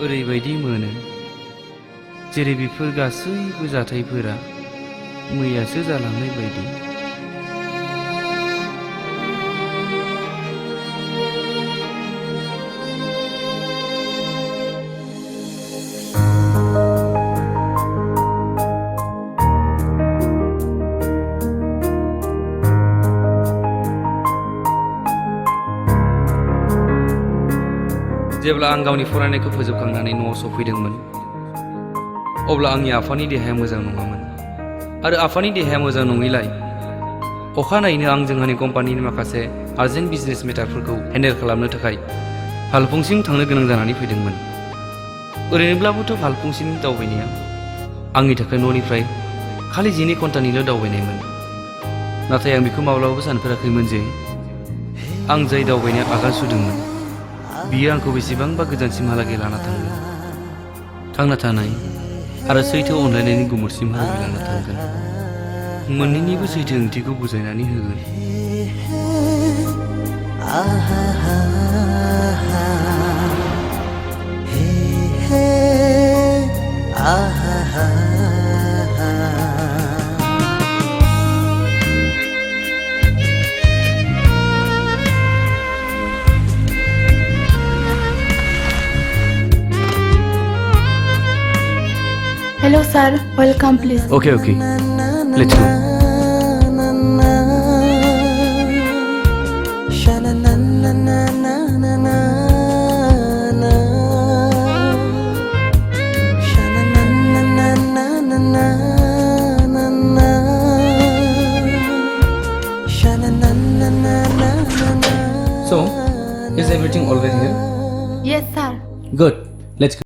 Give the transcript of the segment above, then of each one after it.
ओरैबायदि मोनो जेरै बेफोर गासैबो जाथायफोरा मैयासो जालांनाय बायदि। जेब्ला आं गावनि फरायनायखौ फोजोबखांनानै न'आव सफैदोंमोन अब्ला आंनि आफानि देहाया मोजां नङामोन आरो आफानि देहाया मोजां नङैलाय अखानायैनो आं जोंहानि कम्पानिनि माखासे आर्जेन्ट बिजनेस मेटारफोरखौ हेन्डेल खालामनो थाखाय फालपुंसिम थांनो गोनां जानानै फैदोंमोन। ओरैनोब्लाबोथ' फालपुंसिनि दावबायनाया आंनि थाखाय न'निफ्राय खालि 12 घन्टानिल' दावबायनायमोन, नाथाय आं बेखौ माब्लाबाबो सानफेराखैमोन जे आं जाय दावबायनायाव आगान सुरदोंमोन बियो आंखौ बेसेबांबा गोजानसिमहालागै लाना थांगोन, थांना थानाय आरो सैथो अनलायनायनि गुमुरसिमहालागै लाना थांगोन, मोन्नैनिबो सैथो ओंथिखौ बुजायनानै होगोन। Hello sir, welcome please. Okay, let's go. So, is everything already here? Yes sir. Good, let's go.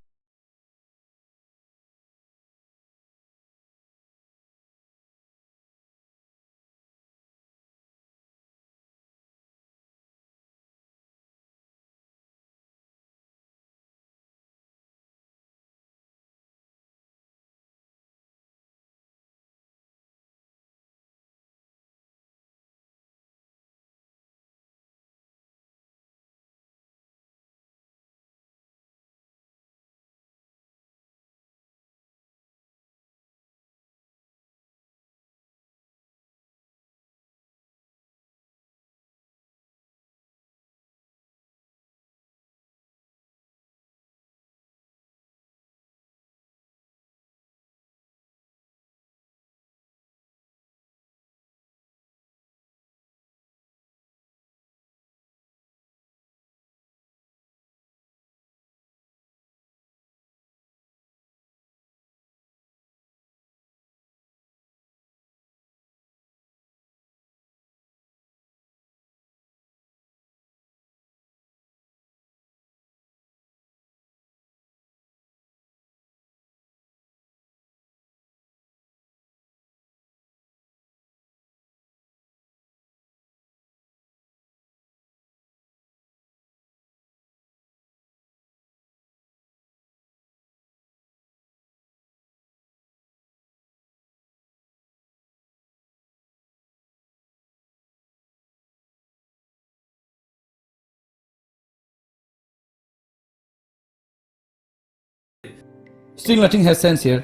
Still nothing has sense here.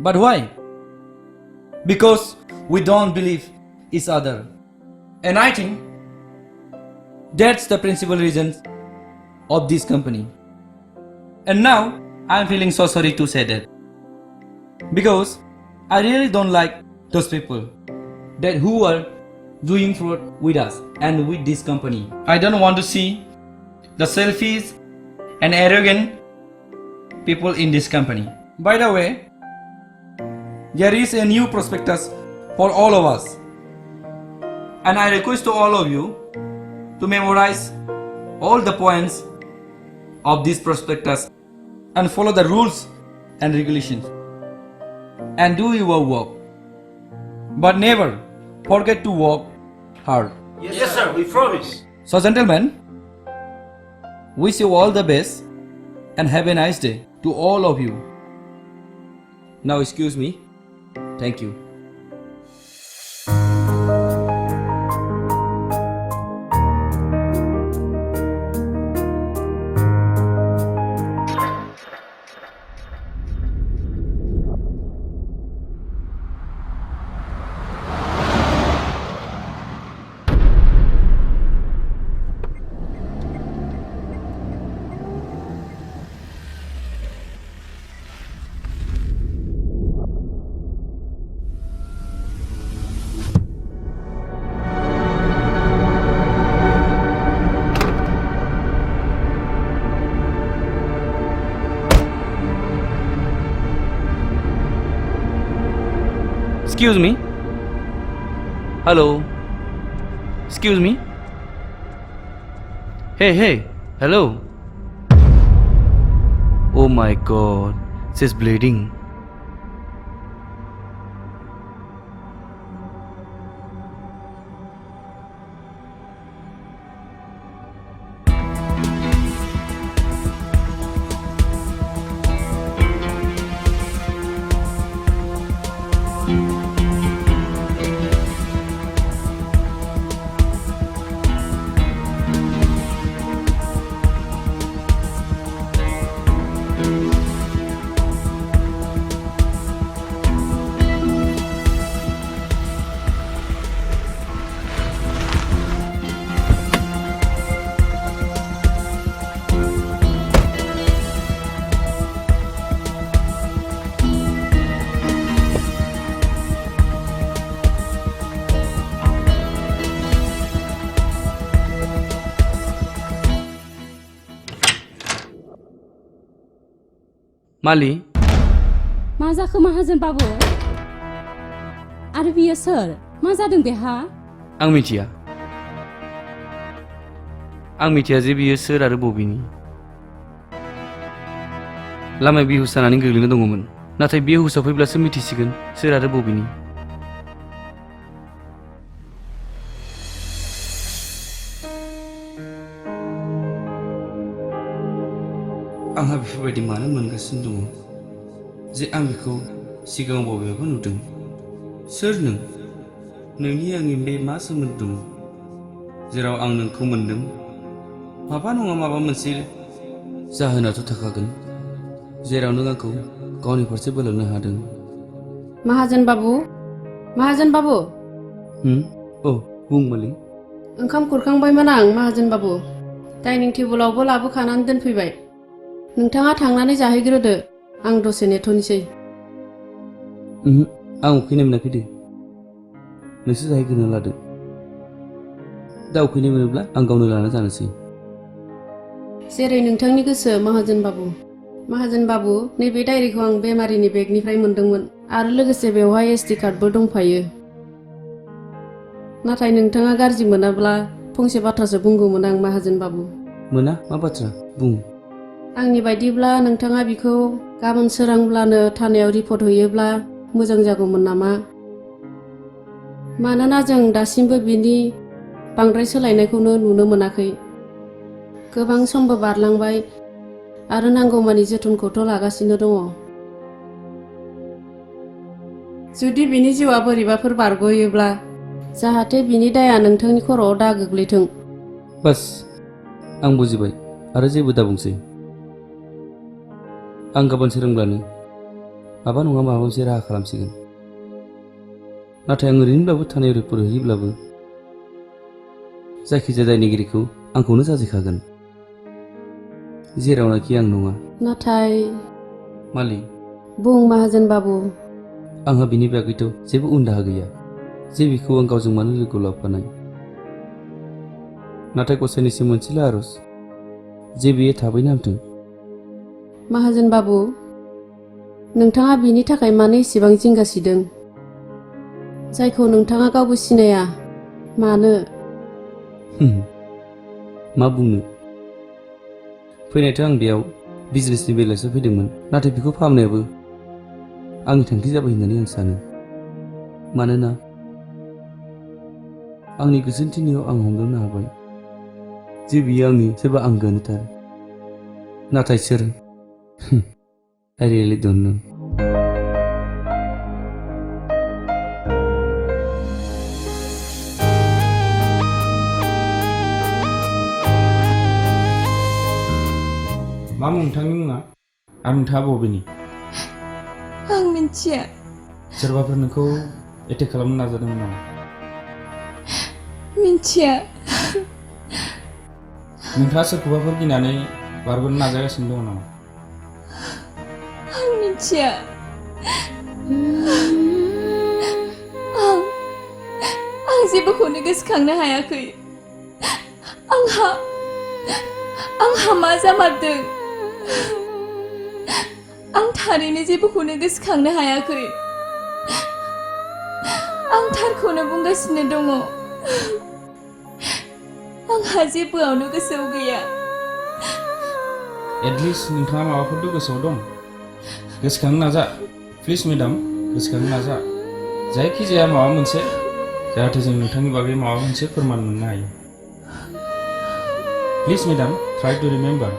But why? Because we don't believe each other. And I think that's the principal reason of this company. And now I'm feeling so sorry to say that. Because I really don't like those people that who are doing fraud with us and with this company. I don't want to see the selfish and arrogant people in this company. By the way, there is a new prospectus for all of us. And I request to all of you to memorize all the points of this prospectus and follow the rules and regulations and do your work. But never forget to work hard. Yes, sir, we promise. So gentlemen, wish you all the best and have a nice day to all of you. Now excuse me. Thank you. Excuse me? Hello? Excuse me? Hey, hello? Oh my god, she's bleeding. मालि मा जाखो माहाजोन बाबु आरो बियो सोर मा जादों बेहा आं मिथिया जे बियो सोर आरो बबेनि लामायाव बिहुस जानानै गोग्लैना दङमोन नाथाय बियो हुसाव फैब्लासो मिथिसिगोन सोर आरो बबेनि आंहा बेफोरबायदि मानो मोनगासिनो दङ जे आं बेखौ सिगाङाव बबेयावबो नुदों सोर नोंनि आंनि बे मा सोमोन्दो दङ जेराव आं नोंखौ मोनदों माबा नङा माबा मोनसे जाहोनाथ' थाखागोन जेराव नों आंखौ गावनि फारसे बोलांनो हादों माहाजोन बाबु औ बुं मालि ओंखाम खुरखांबायमोन आं माहाजोन बाबु डाइनिं टेबोलावबो लाबोखानानै दोनफैबाय नोंथाङा थांनानै जाहैग्रोदो आं दसे नेथ'नोसै आं उखैनाय मोनाखै दे नोंसो जाहैग्रोनो लादो दा उखैनाय मोनोब्ला आं गावनो लाना जानोसै जेरै नोंथांनि गोसो माहाजोन बाबु नैबे डायरिखौ आं बेमारिनि बेगनिफ्राय मोनदोंमोन आरो लोगोसे बेवहाय एसटि कार्डबो दंफायो नाथाय नोंथाङा गाज्रि मोनाब्ला फंसे बाथ्रासो बुंगौमोन आं माहाजोन बाबु मोना मा बाथ्रा बुं आंनि बायदिब्ला नोंथाङा बिखौ गाबोन सोरांब्लानो थानायाव रिपर्ट होयोब्ला मोजां जागौमोन नामा मानोना जों दासिमबो बिनि बांद्राय सोलायनायखौनो नुनो मोनाखै गोबां समबो बारलांबाय आरो नांगौमानि जोथोनखौथ' लागासिनो दङ जुदि बिनि जिउआ बोरैबाफोर बारग'योब्ला जाहाथे बिनि दाया नोंथांनि खर'आव दा गोग्लैथों बास आं बुजिबाय आरो जेबो दाबुंसै आं गाबोन सोरांब्लानो माबा नङा माबा मोनसे राहा खालामसिगोन नाथाय आं ओरैनोब्लाबो थानायाव रिपर्ट होयोब्लाबो जायखिजाया दायनिगिरिखौ आंखौनो साजिखागोन जेरावनाखि आं नङा नाथाय मालि बुं माहाजोन बाबु आंहा बिनि बागैथ' जेबो उनदाहा गैया जे बिखौ आं गावजों मानो लोगोआव लाफानाय नाथाय गसाइनिसिम मोनसेल' आरज जे बियो थाबैनो हामथों माहाजोन बाबु नोंथाङा बिनि थाखाय मानो एसेबां जिंगासिदों जायखौ नोंथाङा गावबो सिनाया मानो मा बुंनो फैनायथ' आं बेयाव बिजनेसनि बेलायावसो फैदोंमोन नाथाय बेखौ फाहामनायाबो आंनि थांखि जाबाय होननानै आं सानो मानोना आंनि गोजोनथिनियाव आं हमदांनो हाबाय जे बियो आंनि सोरबा आंगोनोथार नाथाय सोर I really don't know मा नोंथांनि मुङा आरो नोंथाङा बबेनि आं मिथिया सोरबाफोर नोंखौ एटेक खालामनो नाजादोंमोन नामा मिथिया नोंथाङा सोरखौबाफोर गिनानै बारग'नो नाजागासिनो दङ नामा आं मिथिया आं जेबोखौनो गोसोखांनो हायाखै आंहा मा जामारदों आं थारैनो जेबोखौनो गोसोखांनो हायाखै आं थारखौनो बुंगासिनो दङ आंहा जेबोआवनो गोसोआव गैया एटलिस्ट नोंथाङा माबाफोरथ' गोसोआव दं गोसोखांनो नाजा प्लिज मेडाम गोसोखांनो नाजा जायखिजाया माबा मोनसे जाहाथे जों नोंथांनि बागै माबा मोनसे फोरमान मोननो हायो please madam try to remember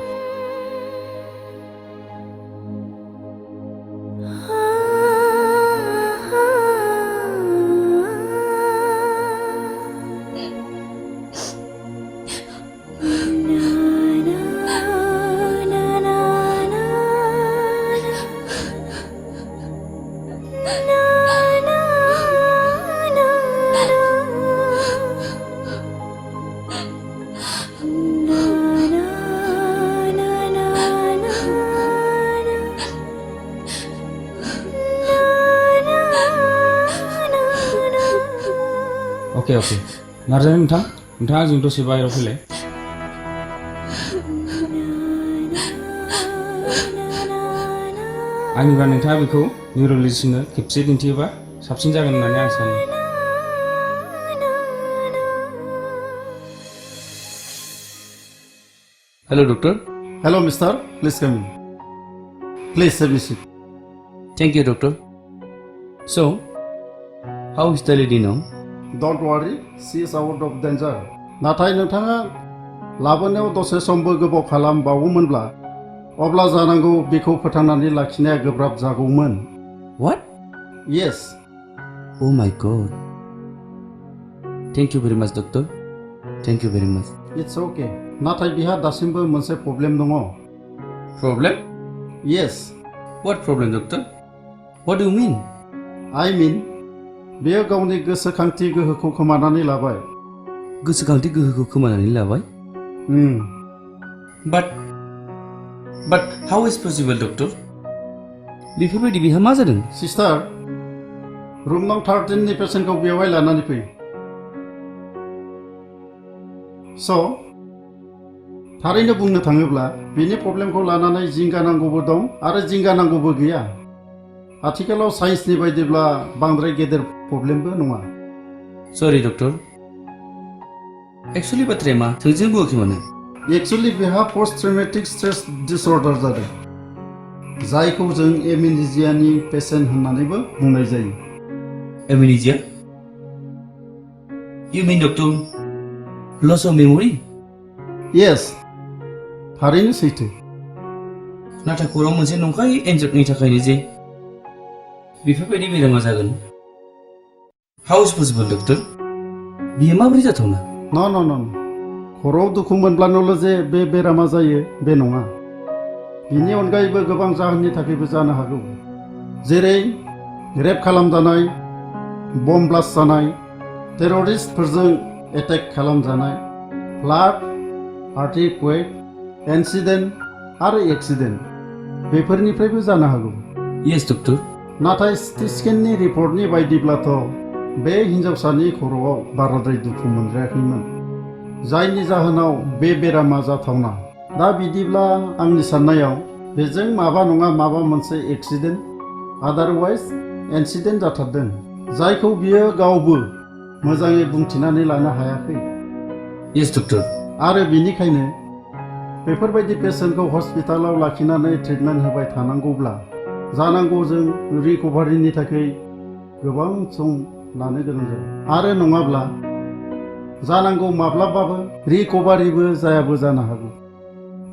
अके नारजारि नोंथाङा आंजों दसे बाहेरायाव फैलाय आंनिबा नोंथाङा बेखौ निउर'लजिस्टनो खेबसे दिन्थियोबा साबसिन जागोन होननानै आं सानो hello doctor Hello, mister. Please come in. Please have a seat. Thank you doctor so how is the lady now Don't worry, she is out of danger. नाथाय नोंथाङा लाबोनायाव दसे समबो गोबाव खालामबावोमोनब्ला अब्ला जानांगौ बेखौ फोथांनानै लाखिनाया गोब्राब जागौमोन what Yes, Oh my god. Thank you very much, doctor. Thank you very much. it's okay. नाथाय बिहा दासिमबो मोनसे प्रब्लेम दङ Problem? Yes, What problem, doctor? What do you mean? I mean बेयो गावनि गोसोखांथि गोहोखौ खोमानानै लाबाय गोसोखांथि गोहोखौ खोमानानै लाबाय? But how is possible, doctor? बेफोरबायदि बिहा मा जादों? सिस्टार रुम नं 13 नि पेसेन्टखौ बेवहाय लानानै फै स' थारैनो बुंनो थाङोब्ला बिनि प्रब्लेमखौ लानानै जिंगा नांगौबो दं आरो जिंगा नांगौबो गैया आथिखालाव साइन्सनि बायदिब्ला बांद्राय गेदेर प्रब्लेमबो नङा Sorry, doctor. Actually बाथ्राया मा? थोंजों बुङाखै मानो? एक्सुअलि बेहा पोस्ट ट्रमेटिक स्ट्रेस डिसअर्डार जादों जायखौ जों एमिनेजियानि पेसेन्ट होननानैबो बुंनाय जायो Amnesia? You mean, doctor? Loss of memory? Yes थारैनो सैथो नाथाय खर'आव मोनसे नंखाय एन्जरनि थाखायनो जे बेफोरबायदि बेरामा जागोन How is possible, doctor? बियो माबोरै जाथावना? न खर'आव दुखु मोनब्लानोल' जे बे बेरामा जायो बे नङा बिनि अनगायैबो गोबां जाहोननि थाखायबो जानो हागौ जेरै रेप खालामजानाय बम ब्लास्ट जानाय टेररिस्टफोरजों एटेक खालामजानाय फ्लाड आर्थिकुवेक इन्सिडेन्ट आरो एक्सिडेन्ट बेफोरनिफ्रायबो जानो हागौ Yes, doctor. नाथाय सिटि स्केननि रिपर्टनि बायदिब्लाथ' बे हिन्जावसानि खर'आव बाराद्राय दुखु मोनद्रायाखैमोन जायनि जाहोनाव बे बेरामा जाथावना दा बिदिब्ला आंनि साननायाव बेजों माबा नङा माबा मोनसे एक्सिडेन्ट आदारवाइज इन्सिडेन्ट जाथारदों जायखौ बियो गावबो मोजाङै बुंथिनानै लानो हायाखै Yes, doctor. आरो बिनिखायनो बेफोरबायदि पेसेन्टखौ हस्पिटालाव लाखिनानै ट्रिटमेन्ट होबाय थानांगौब्ला जानांगौ जों रिकभारिनि थाखाय गोबां सम लानो गोनां जायो आरो नङाब्ला जानांगौ माब्लाबाबो रिकभारिबो जायाबो जानो हागौ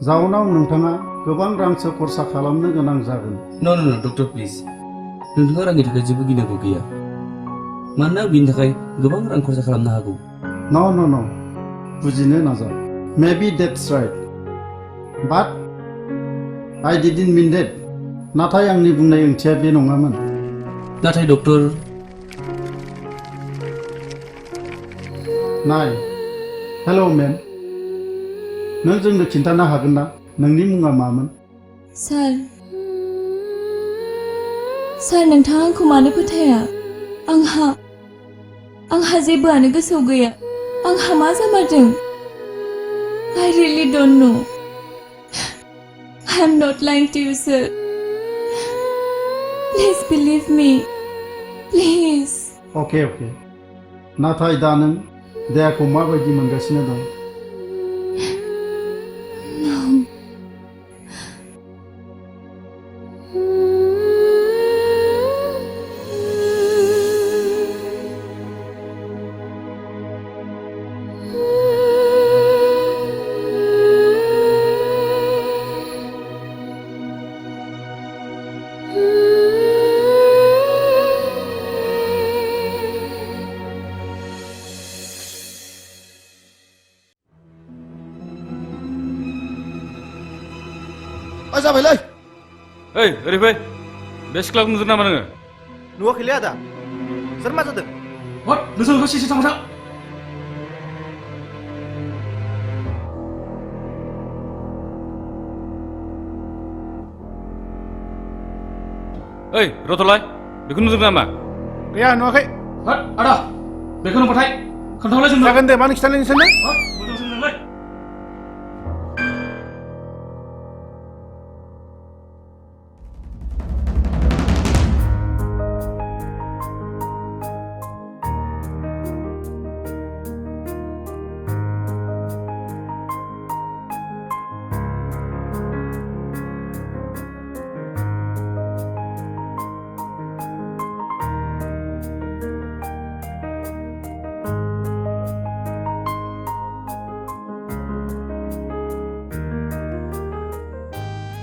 जाउनाव नोंथाङा गोबां रांसो खरसा खालामनो गोनां जागोन No, no, no, doctor, please. नोंथाङा रांनि थाखाय जेबो गिनांगौ गैया मानोना आं बिनि थाखाय गोबां रां खरसा खालामनो हागौ न बुजिनो नाजा maybe that's right but I didn't mean that नाथाय आंनि बुंनाय ओंथिया बे नङामोन नाथाय डक्टर नाय हेलौ मेम नों जोंनो खिन्थानो हागोन ना नोंनि मुङा मामोन सार नोंथाङा आंखौ मानो फोथाया आंहा जेबोआनो गोसोआव गैया आंहा मा जामारदों I really don't know I'm not lying to you sir Please believe me Please अके नाथाय दा नों देहाखौ माबायदि मोनगासिनो दं जाबायलै ओइ ओरै फै बे सिख्लाखौ नुदों नामा नोङो नुवाखैलै आदा सोर मा जादों What? नोंसोर बेखौ सिसि थांबाय था ओइ रथ'लाय बेखौ नुदों नामा गैया नुवाखै What? आदा बेखौ नुबाथाय खोन्थाहरलाय जोंनो जागोन दे मानो खिथानो नोंसोरनो What? मोजां सोंदोंलै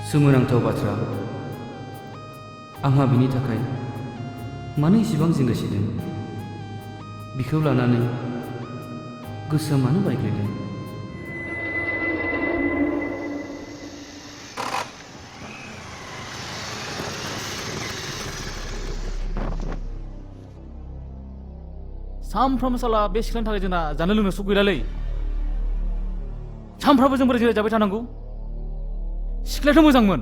सोमोनांथाव बाथ्रा आंहा बिनि थाखाय मानो इसिबां जिंगासिदों बिखौ लानानै गोसोआ मानो बायग्लिदों सामफ्रामबो साला बे सिख्लानि थाखाय जोंना जानो लोंनो सुख गैलालै सामफ्रामबो जों बोरै जिराय जाबाय थानांगौ सिख्लायाथ' मोजांमोन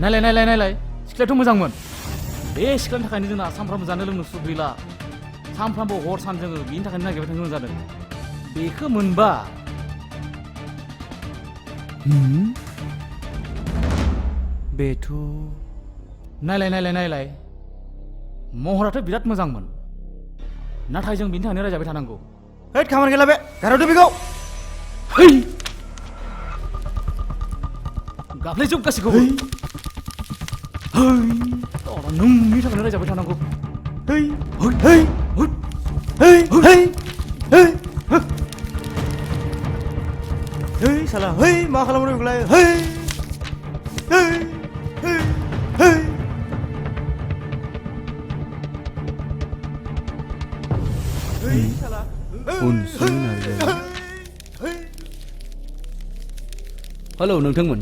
नायलाय सिख्लायाथ' मोजांमोन बे सिख्लानि थाखायनो जोंना सामफ्रामबो जानो लोंनो सुख गैला सामफ्रामबो हर सान जोङो बिनि थाखायनो नागिरबाय थानो गोनां जादों बेखौ मोनबा बेथ' नायलाय महराथ' बिराद मोजांमोन नाथाय जों बिनि थाखायनो रायजाबाय थानांगौ हैद खामानि गैला बे गारहरदो बेखौ है गाबलायजोब गासैखौबो नोंनि थाखायनो रायजाबाय थानांगौ है है है है है है साला है मा खालामनो बेखौलाय है है है है है साला हेलौ नोंथांमोन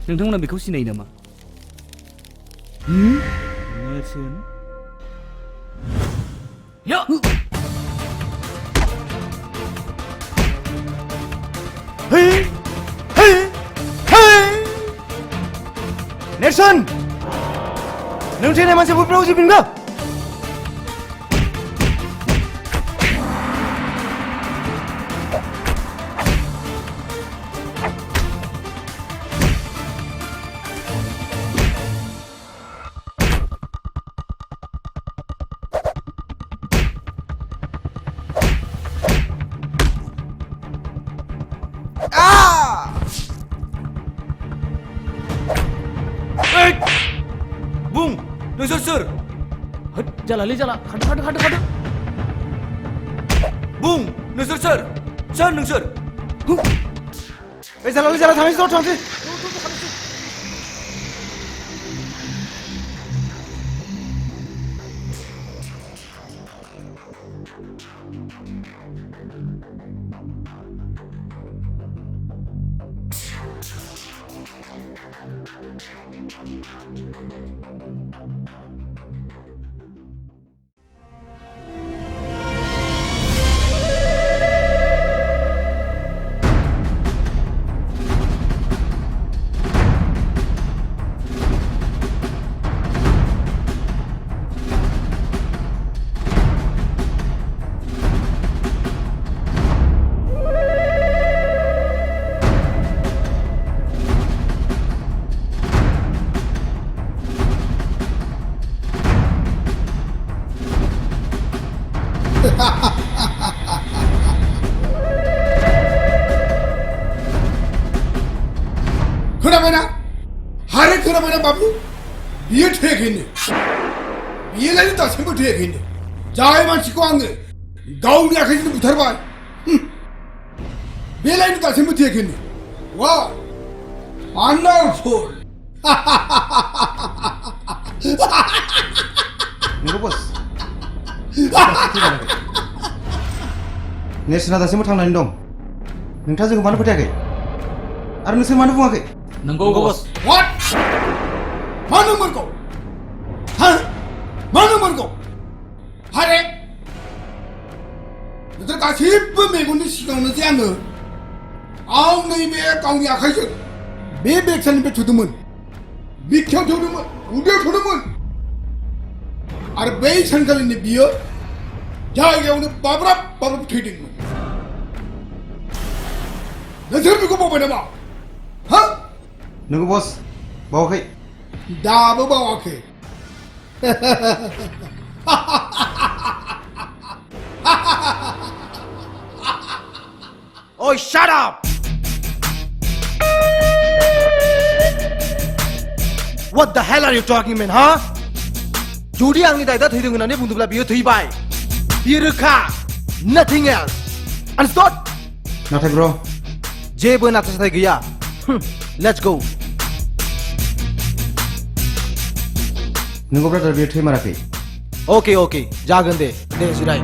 नोंथांमोना बेखौ सिनायो नामा? नेरसोन या 헤이 헤이 헤이 नेरसोन नों थैनाय मानसिफोरखौ जिबिनगा बुं नोंसोर सोर? होद जालालै जाला खारदो बुं नोंसोर सोर? सोर नोंसोर? 왜 잘라 당신 또 당신 खोनाबायना हारे खोनाबायना बाबु बियो थैयाखैनो बियोलायनो दासिमबो थैयाखैनो जाय मानसिखौ आङो गावनि आखाइजों बुथारबाय बेलायनो दासिमबो थैयाखैनो वा वान्डारफुल नंगौ बस नेरसोना दासिमबो थांनानै दं नोंथाङा जोंखौ मानो फोथायाखै आरो नोंसोर मानो बुङाखै नंगौ बस What? मानो मोनगौ हा मानो मोनगौ हारे नोंसोर गासिबो मेगननि सिगाङावनो जे आं नैबे गावनि आखाइजों बे बेगसानिफ्राय थुदोंमोन बिखायाव थुदोंमोन उदैयाव थुदोंमोन आरो बै सानखालिनि बियो जायगायावनो बाब्राब थैदोंमोन नोंसोर बेखौ बावबाय नामा हा नंगौ बस बावाखै दाबो बावाखै Oh, shut up! What the hell are you talking, man, huh? जुदि आंनि दायदा थैदों होननानै बुंदोंब्ला बियो थैबाय बियो रोखा nothing else understood? नाथाय ब्र जेबो नाथाय गैया let's go नंगौ ब्रादार बियो थैमाराखै okay जागोन दे जिराय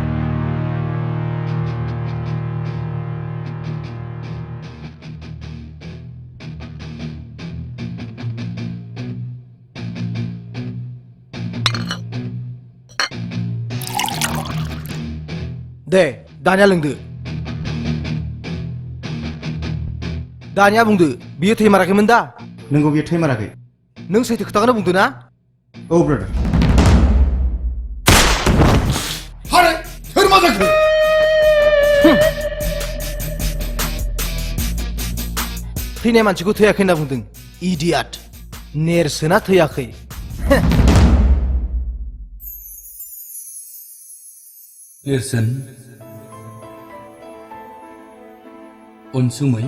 दे दानिया लोंदो दानिया बुंदो बियो थैमाराखैमोन दा नंगौ बियो थैमाराखै नों सैथो खोथाखौनो बुंदो ना औ ब्रादार हारे सोर मा जाखो थैनाय मानसिखौ थैयाखै होनना बुंदों इडियट नेरसोना थैयाखै नेरसोन अनसुमै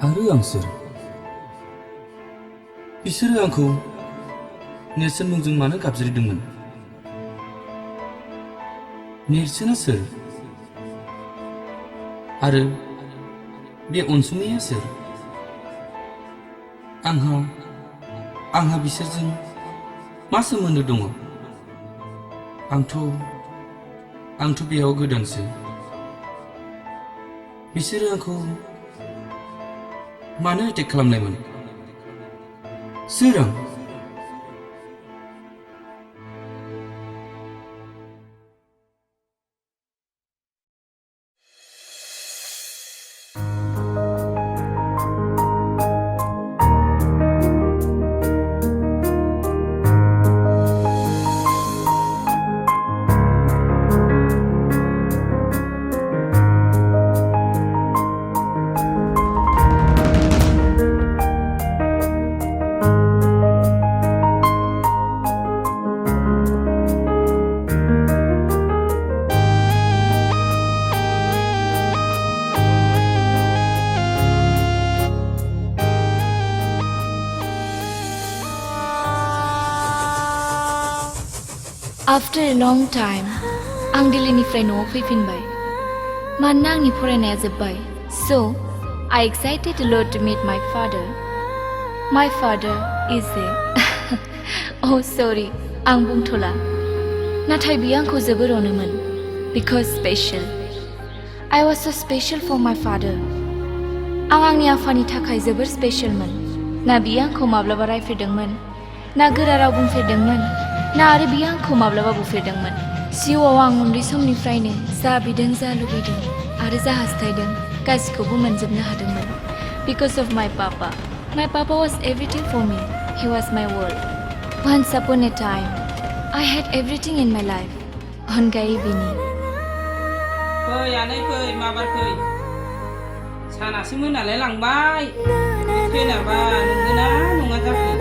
आरो आं सोर बिसोरो आंखौ नेरसोन मुंजों मानो गाबज्रिदोंमोन नेरसोना सोर आरो बे अनसुमैया सोर आंहा बिसोरजों मा सोमोन्दो दङ आंथ' बेयाव गोदानसो बिसोरो आंखौ मानो एटेक खालामनायमोन सोर आं After a long time, आं दिल्लीनिफ्राय न'आव फैफिनबाय मानोना आंनि फरायनाया जोब्बाय So, I excited a lot to meet my father. My father is a Oh sorry, आं बुंथ'ला नाथाय बियो आंखौ जोबोर अनोमोन Because special. I was so special for my father. आं आंनि आफानि थाखाय जोबोर स्पेशलमोन ना बियो आंखौ माब्लाबा रायफेरदोंमोन ना गोरा राव बुंफेरदोंमोन ना आरो बियो आंखौ माब्लाबा बुफेरदोंमोन जिउआव आं उन्दै समनिफ्रायनो जा बिदों जा लुबैदों आरो जा हास्थायदों गासिखौबो मोनजोबनो हादोंमोन Because of my papa. My papa was everything for me. He was my world. Once upon a time, I had everything in my life. अनगायै बिनि फै आनै फै माबार फै सानासो मोनालाय लांबाय फैनाबा नंगौना नङा जाखो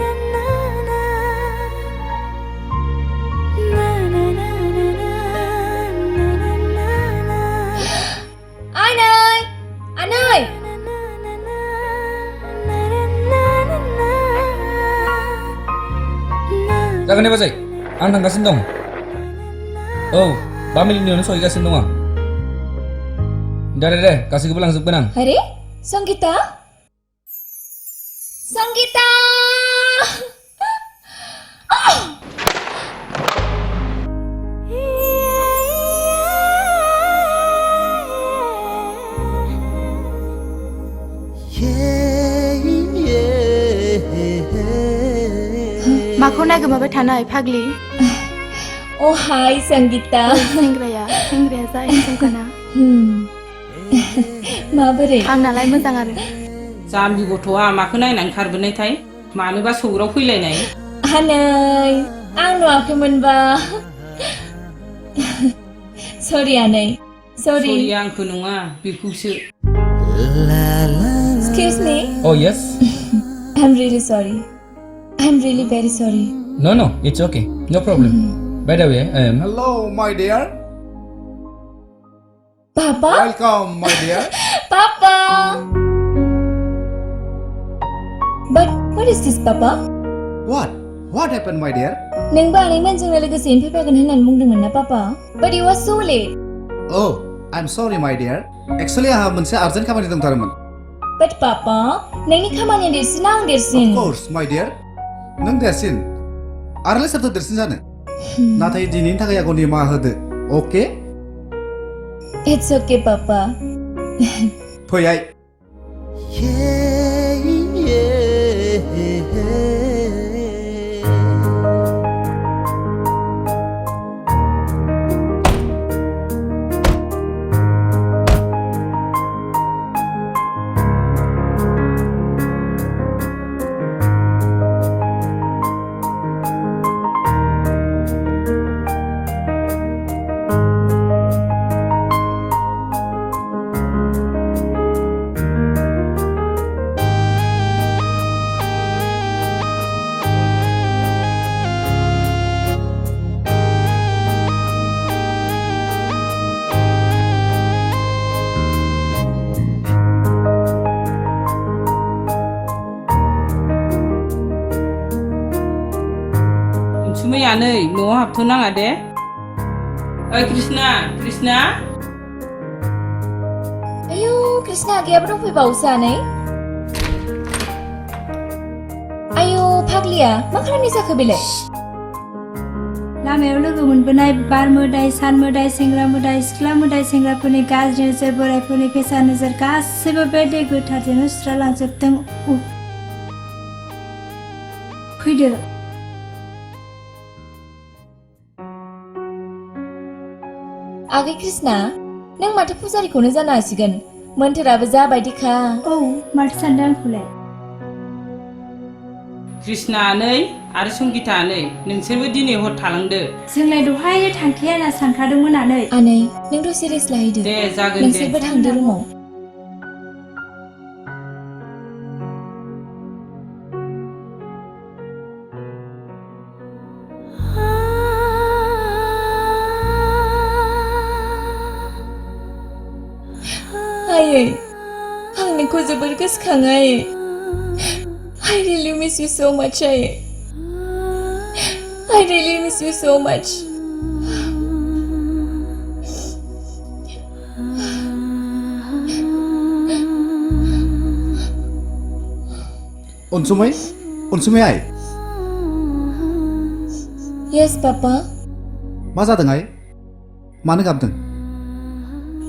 जागोन दे बाजै आं थांगासिनो दं औ 5 मिनिटनि उनाव सहैगासिनो दं आं दे गासैखौबो लांजोबगोन आं अरे संगीता संगीता माखौ नागिरमाबाय थानाय फाग्लि ओ हाय संगीता सेंग्राया जा हिनजावखाना माबोरै आंनालाय मोजां आरो जाम्बि गथ'आ माखौ नायनानै खारबोनायथाय मानोबा सौग्राव फैलायनाय आनै आं नुवाखैमोनबा सरि आनै सरि आंखौ नङा बेखौसो Excuse me Oh yes I'm really sorry I'm really very sorry No it's okay no problem By the way Hello my dear Papa Welcome my dear Papa But what is this Papa What happened my dear नों बानायमोनजों लोगोसेनो फैफागोन होननानै बुंदोंमोन ना पापा But you were so late Oh I'm sorry my dear Actually आंहा मोनसे urgent खामानि दंथारोमोन But Papa नोंनि खामानिया देरसिन आं देरसिन Of course my dear नों देरसिन आरोलाय सोरथो देरसिन जानो नाथाय दिनैनि थाखाय आंखौ निमाहा होदो Okay It's okay Papa फै आइ सुमैया नै न'आव हाबथ'नाङा दे ओइ कृष्णा आयौ कृष्णा आगैयाबो दंफैबावोसो आनै आयौ फाग्लिया मा खालामनाय जाखो बेलाय लामायाव लोगो मोनबोनाय बार मोदाय सान मोदाय सेंग्रा मोदाय सिख्ला मोदाय सेंग्राफोरनि गाज्रि नोजोर बोरायफोरनि फेसा नोजोर गासैबो बे दै गोथारजोंनो सुस्रालांजोबदों फैदो आगै कृष्णा नों माथो फुजारिखौनो जानो हासिगोन मोन्थोराबो जाबायदिखा औ माथो सानदों आंखौलाय कृष्णा नै आरो संगिता नै नोंसोरबो दिनै हर थालांदो जोंलाय दहायनो थांखाया होनना सानखादोंमोन आनै नों दसे रेस्ट लाहैदो दे जागोन दे नोंसोरबो थांदो रुमाव आयै आं नोंखौ जोबोर गोसोखाङो आयै I really miss you so much आयै I really miss you so much Ansumai I Yes papa मा जादों आइ मानो गाबदों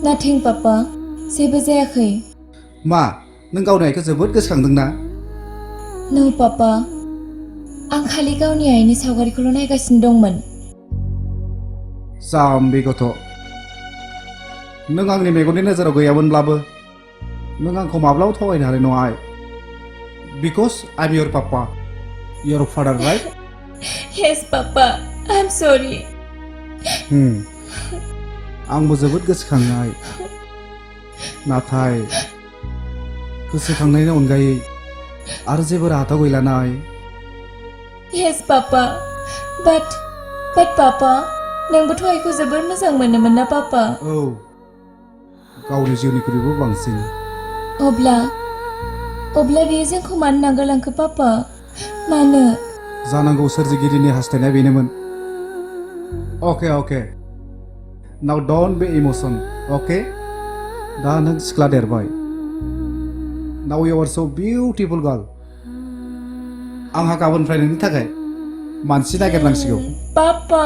Nothing papa जेबो जायाखै मा नों गावनि आइखौ जोबोद गोसोखांदों ना No papa आं खालि गावनि आइनि सावगारिखौल' नायगासिनो दंमोन जाम्बि गथ' नों आंनि मेगननि नोजोराव गैयामोनब्लाबो नों आंखौ माब्लाबा थगायनो हानाय नङा आइ Because I'm your papa your father right Yes papa I'm sorry आंबो जोबोद गोसोखाङो आइ नाथाय गोसोखांनायनि अनगायै आरो जेबो राहाथ' गैला ना आइ Yes papa but papa नोंबोथ' आइखौ जोबोर मोजां मोनोमोन ना papa औ गावनि जिउनिख्रुइबो बांसिन अब्ला बियो जोंखौ मानो नागारलांखो papa मानो जानांगौ सोरजिगिरिनि हास्थायनाया बेनोमोन Okay now don't be emotion okay दा नों सिख्ला देरबाय Now you are so beautiful girl आंहा गाबोननिफ्राय नोंनि थाखाय मानसि नागिरनांसिगौ papa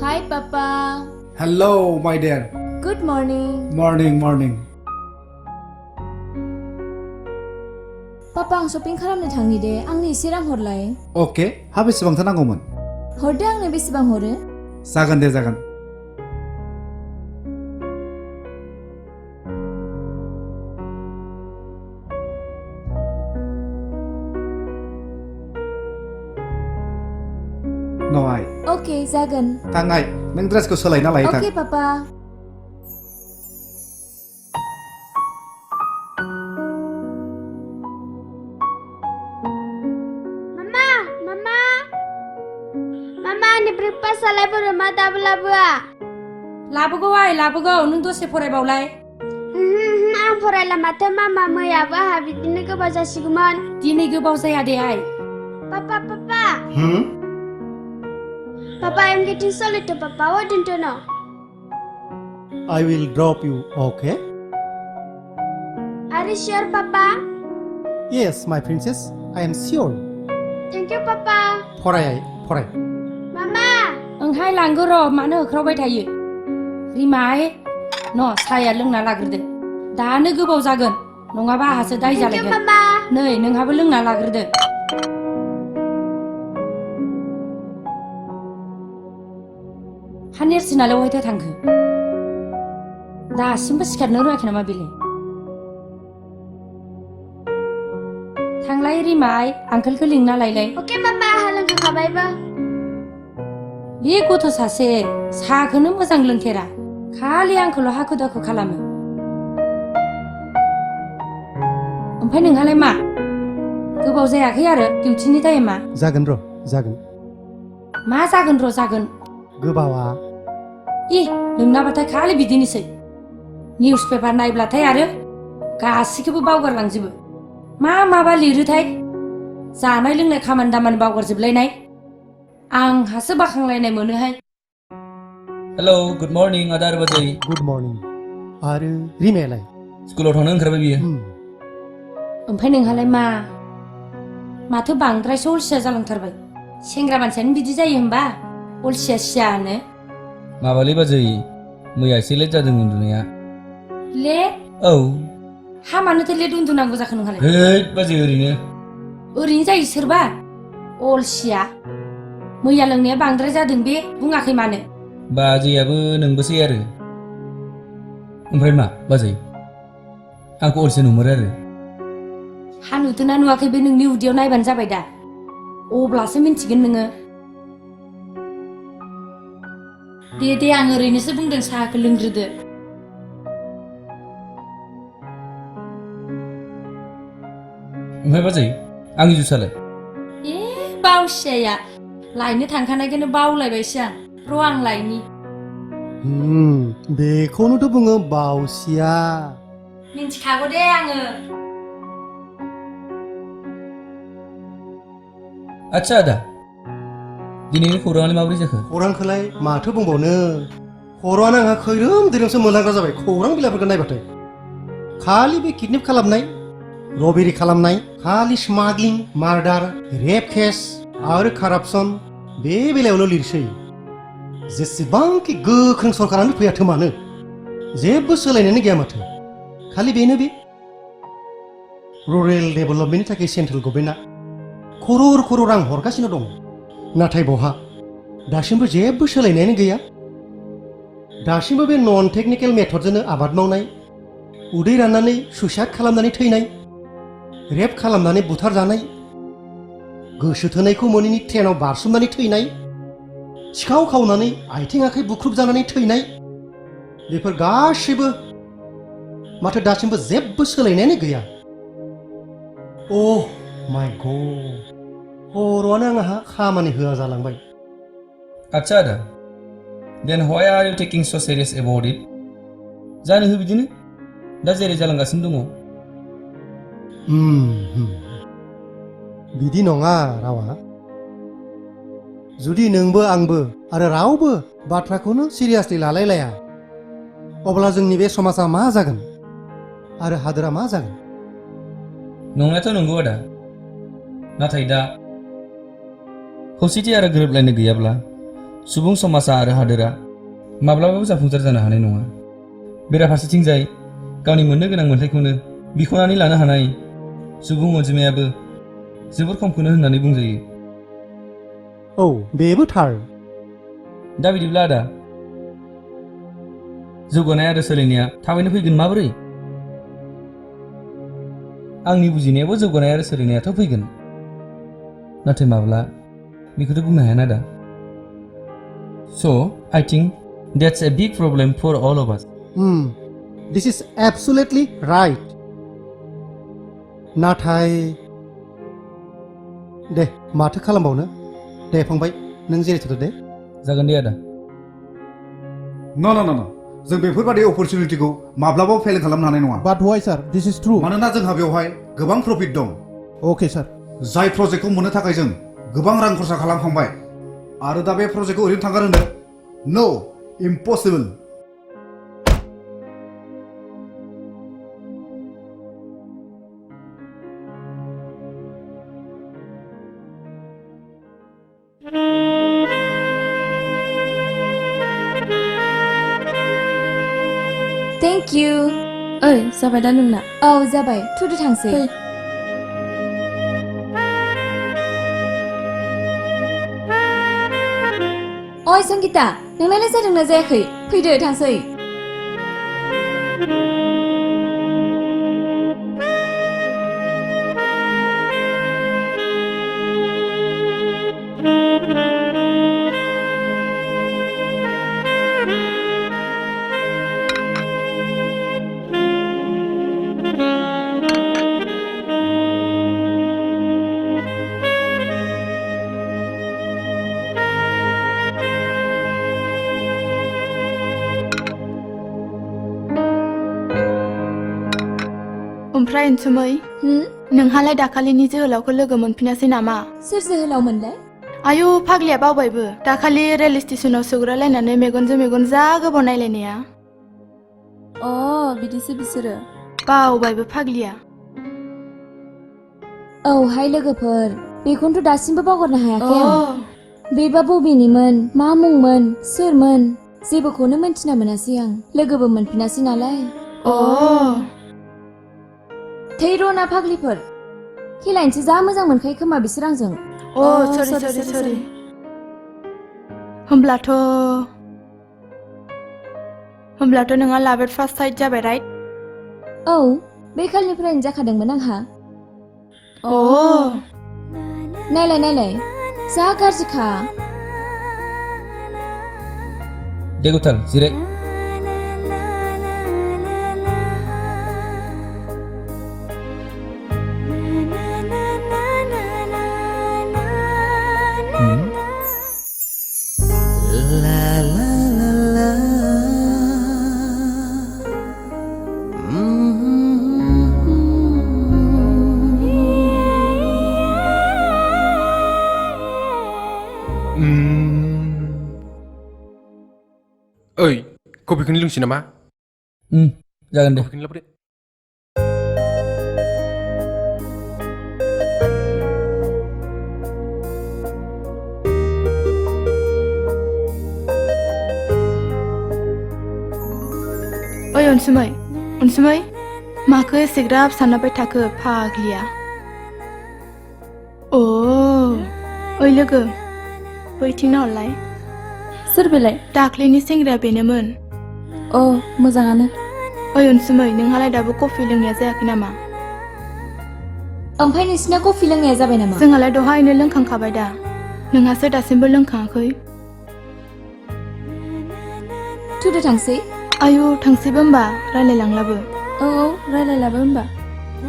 Hi papa Hello my dear Good morning Morning papa आं शपिं खालामनो थांनि दे आंनो एसे रां हरलाय Okay हा बेसेबांथो नांगौमोन हरदो आंनो बेसेबां हरो जागोन दे जागोन No आइ Okay जागोन थां आइ नों ड्रेसखौ सोलायना लायो थां Okay papa Mama ini breakfast salai baru mata belabua लाबोगौ आइ लाबोगौ नों दसे फरायबावलाय आं फरायला माथो मामा मैयाबो आंहा बिदिनो गोबाव जासिगौमोन दिनै गोबाव जाया दे आइ Papa I'm getting so late papa what do you know I will drop you okay Are you sure papa Yes my princess I am sure Thank you papa फराय फराय मामा ओंहाय लांगौ र' मानो होख्रावबाय थायो रिमाय न' साया लोंना लाग्रोदो दानो गोबाव जागोन नङाबा आहासो दाय जालायगोन नै नोंहाबो लोंना लाग्रोदो हा नेरसोनालाय बहायथो थांखो दासिमबो सिखारनो रोङाखै नामा बेलाय थांलाय रिमाय आंकोलखौ लिंना लायलाय अके मामा आहा लोंखाबायबो बे गथ' सासे साहाखौनो मोजां लोंफेरा खालि आंखौल' हाखु दाखु खालामो ओमफ्राय नोंहालाय मा गोबाव जायाखै आरो डिउटिनि टाइमा जागोन र' जागोन मा जागोन र' जागोन गोबावा नोंनाबाथाय खालि बिदिनोसै निउस पेपार नायब्लाथाय आरो गासिखौबो बावगारलांजोबो माबा लिरोथाय जानाय लोंनाय खामानि दामानि बावगारजोबलायनाय आंहासो बाखांलायनाय मोनोहाय हेलौ गुड मर्निं आदा आरो बाजै गुड मर्निं आरो रिमायालाय स्कुलाव थांनो ओंखारबाय बियो ओमफ्राय नोंहालाय माथो बांद्रायसो अलसिया जालांथारबाय सेंग्रा मानसियानो बिदि जायो होमबा अलसिया सियानो माबालै बाजै मैया एसे लेट जादों उन्दुनाया लेट औ हा मानोथो लेट उन्दुनांगौ जाखो नोंहालाय हैद बाजै ओरैनो जायो सोरबा अलसिया मैया लोंनाया बांद्राय जादों बे बुङाखै मानो बाजैयाबो नोंबोसै आरो ओमफ्राय मा बाजै आंखौ अलसिया नुमोरो आरो हा नुदोंना नुवाखै बे नोंनि उदैयाव नायबानो जाबाय दा अब्लासो मिन्थिगोन नोङो दे आं ओरैनोसो बुंदों साहाखौ लोंग्रोदो ओमफ्राय बाजै आंनि जुसालाय बावसियाया लायनो थांखानायखौनो बावलायबायसो आं र' आं लायनि बेखौनोथ' बुङो बावसिया मिन्थिखागौ दे आङो आच्छा आदा दिनैनि खौराङालाय माबोरै जाखो खौरांखौलाय माथो बुंबावनो खर'आनो आंहा खैरोम दैरोमसो मोनलांग्रा जाबाय खौरां बिलाइफोरखौ नायबाथाय खालि बे किडनेप खालामनाय रबेरि खालामनाय खालि स्मागलिं मार्डार रेप केस आरो कारापसन बे बेलायावल' लिरसै जेसेबांखि गोख्रों सरकारानो फैयाथों मानो जेबो सोलायनायानो गैया माथो खालि बेनो बे रुरेल डेभेलपमेन्टनि थाखाय सेन्ट्रेल गभर्नमेन्टआ खर'र रां हरगासिनो दं नाथाय बहा दासिमबो जेबो सोलायनायानो गैया दासिमबो बे नन टेकनिकेल मेथडजोंनो आबाद मावनाय उदै राननानै सुइसाइड खालामनानै थैनाय रेप खालामनानै बुथारजानाय गोसो थोनायखौ मोनैनि ट्रेनाव बारसोमनानै थैनाय सिखाव खावनानै आथिं आखाइ बुख्रुबजानानै थैनाय बेफोर गासैबो माथो दासिमबो जेबो सोलायनायानो गैया अ माय गड खर'आनो आंहा खामानि होआ जालांबाय आच्छा आदा देन व्हाई आर इउ टेकिं सो सिरियास एबाउट इट जानो हो बिदिनो दा जेरै जालांगासिनो दङ बिदि नङा रावा जुदि नोंबो आंबो आरो रावबो बाथ्राखौनो सिरियासलि लालायलाया अब्ला जोंनि बे समाजा मा जागोन आरो हादोरा मा जागोन नंनायाथ' नंगौ आदा नाथाय दा खौसेथि आरो गोरोबलायनाय गैयाब्ला सुबुं समाजा आरो हादोरा माब्लाबाबो जाफुंसार जानो हानाय नङा बेराफारसेथिंजाय गावनि मोननो गोनां मोन्थाइखौनो बिख'नानै लानो हानाय सुबुं अनजिमायाबो जोबोर खमखौनो होननानै बुंजायो औ बेबो थार दा बिदिब्ला आदा जौगानाय आरो सोलायनाया थाबैनो फैगोन माबोरै आंनि बुजिनायावबो जौगानाय आरो सोलायनायाथ' फैगोन नाथाय माब्ला बेखौथ' बुंनो हाया ना दा So I think that's a big problem for all of us. This is absolutely right. नाथाय दे माथो खालामबावनो दे फंबाय नों जिरायथ'दो दे जागोन दे आदा न जों बेफोरबादि अपरचुनिटिखौ माब्लाबाबो फेल खालामनो हानाय नङा But why sir? This is true. मानोना जोंहा बेवहाय गोबां प्रफिट दं Okay sir. जाय प्रजेक्टखौ मोननो थाखाय जों गोबां रां खरसा खालामखांबाय आरो दा बे प्रजेक्टखौ ओरैनो थांगार होनो नो इम्पसिबल Thank you. ओइ जाबाय दा नोंना औ जाबाय थुदो थांसै ओइ संगिता नोंनालाय जादोंना जायाखै फैदो थांसै ओमफ्राय अनसुमै नोंहालाय दाखालिनि जोहोलावखौ लोगो मोनफिनासै नामा सोर जोहोलावमोनलाय आयु फाग्लिया बावबायबो दाखालि रेल स्टेशनाव सौग्रालायनानै मेगनजों मेगन जा गोबाव नायलायनाया बिदिसो बिसोरो बावबायबो फाग्लिया औहाय लोगोफोर बेखौनोथ' दासिमबो बावगारनो हायाखै आं बेबा बबेनिमोन मा मुंमोन सोरमोन जेबोखौनो मोनथिना मोनासै आं लोगोबो मोनफिनासै नालाय थै रना फाग्लिफोर खेलायनोसो जा मोजां मोनखायो खोमा बिसोर आंजों सरि होमब्लाथ' नोंहा लाभ एट फार्स्ट साइट जाबाय राइट औ बे खालिनिफ्रायनो जाखादोंमोन आंहा नायलाय जा गाज्रिखा दे गुथाल जिराय ओइ कफिखौनो लोंसै नामा जागोन दे कफिखौनो लाबोदो ओइ अनसुमै माखौ एसेग्राब सानबाय थाखो फाग्लिया ओइ लोगो बैथिं नाहरलाय सोर बेलाय दाख्लैनि सेंग्राया बेनोमोन मोजाङानो ओइ अनसुमै नोंहालाय दाबो कफि लोंनाया जायाखै नामा ओमफ्राय नोंसिना कफि लोंनाया जाबाय नामा जोंहालाय दहायनो लोंखांखाबाय दा नोंहासो दासिमबो लोंखाङाखै थुदो थांसै आयु थांसैबो होमबा रायलायलांलाबो रायलायलाबो होमबा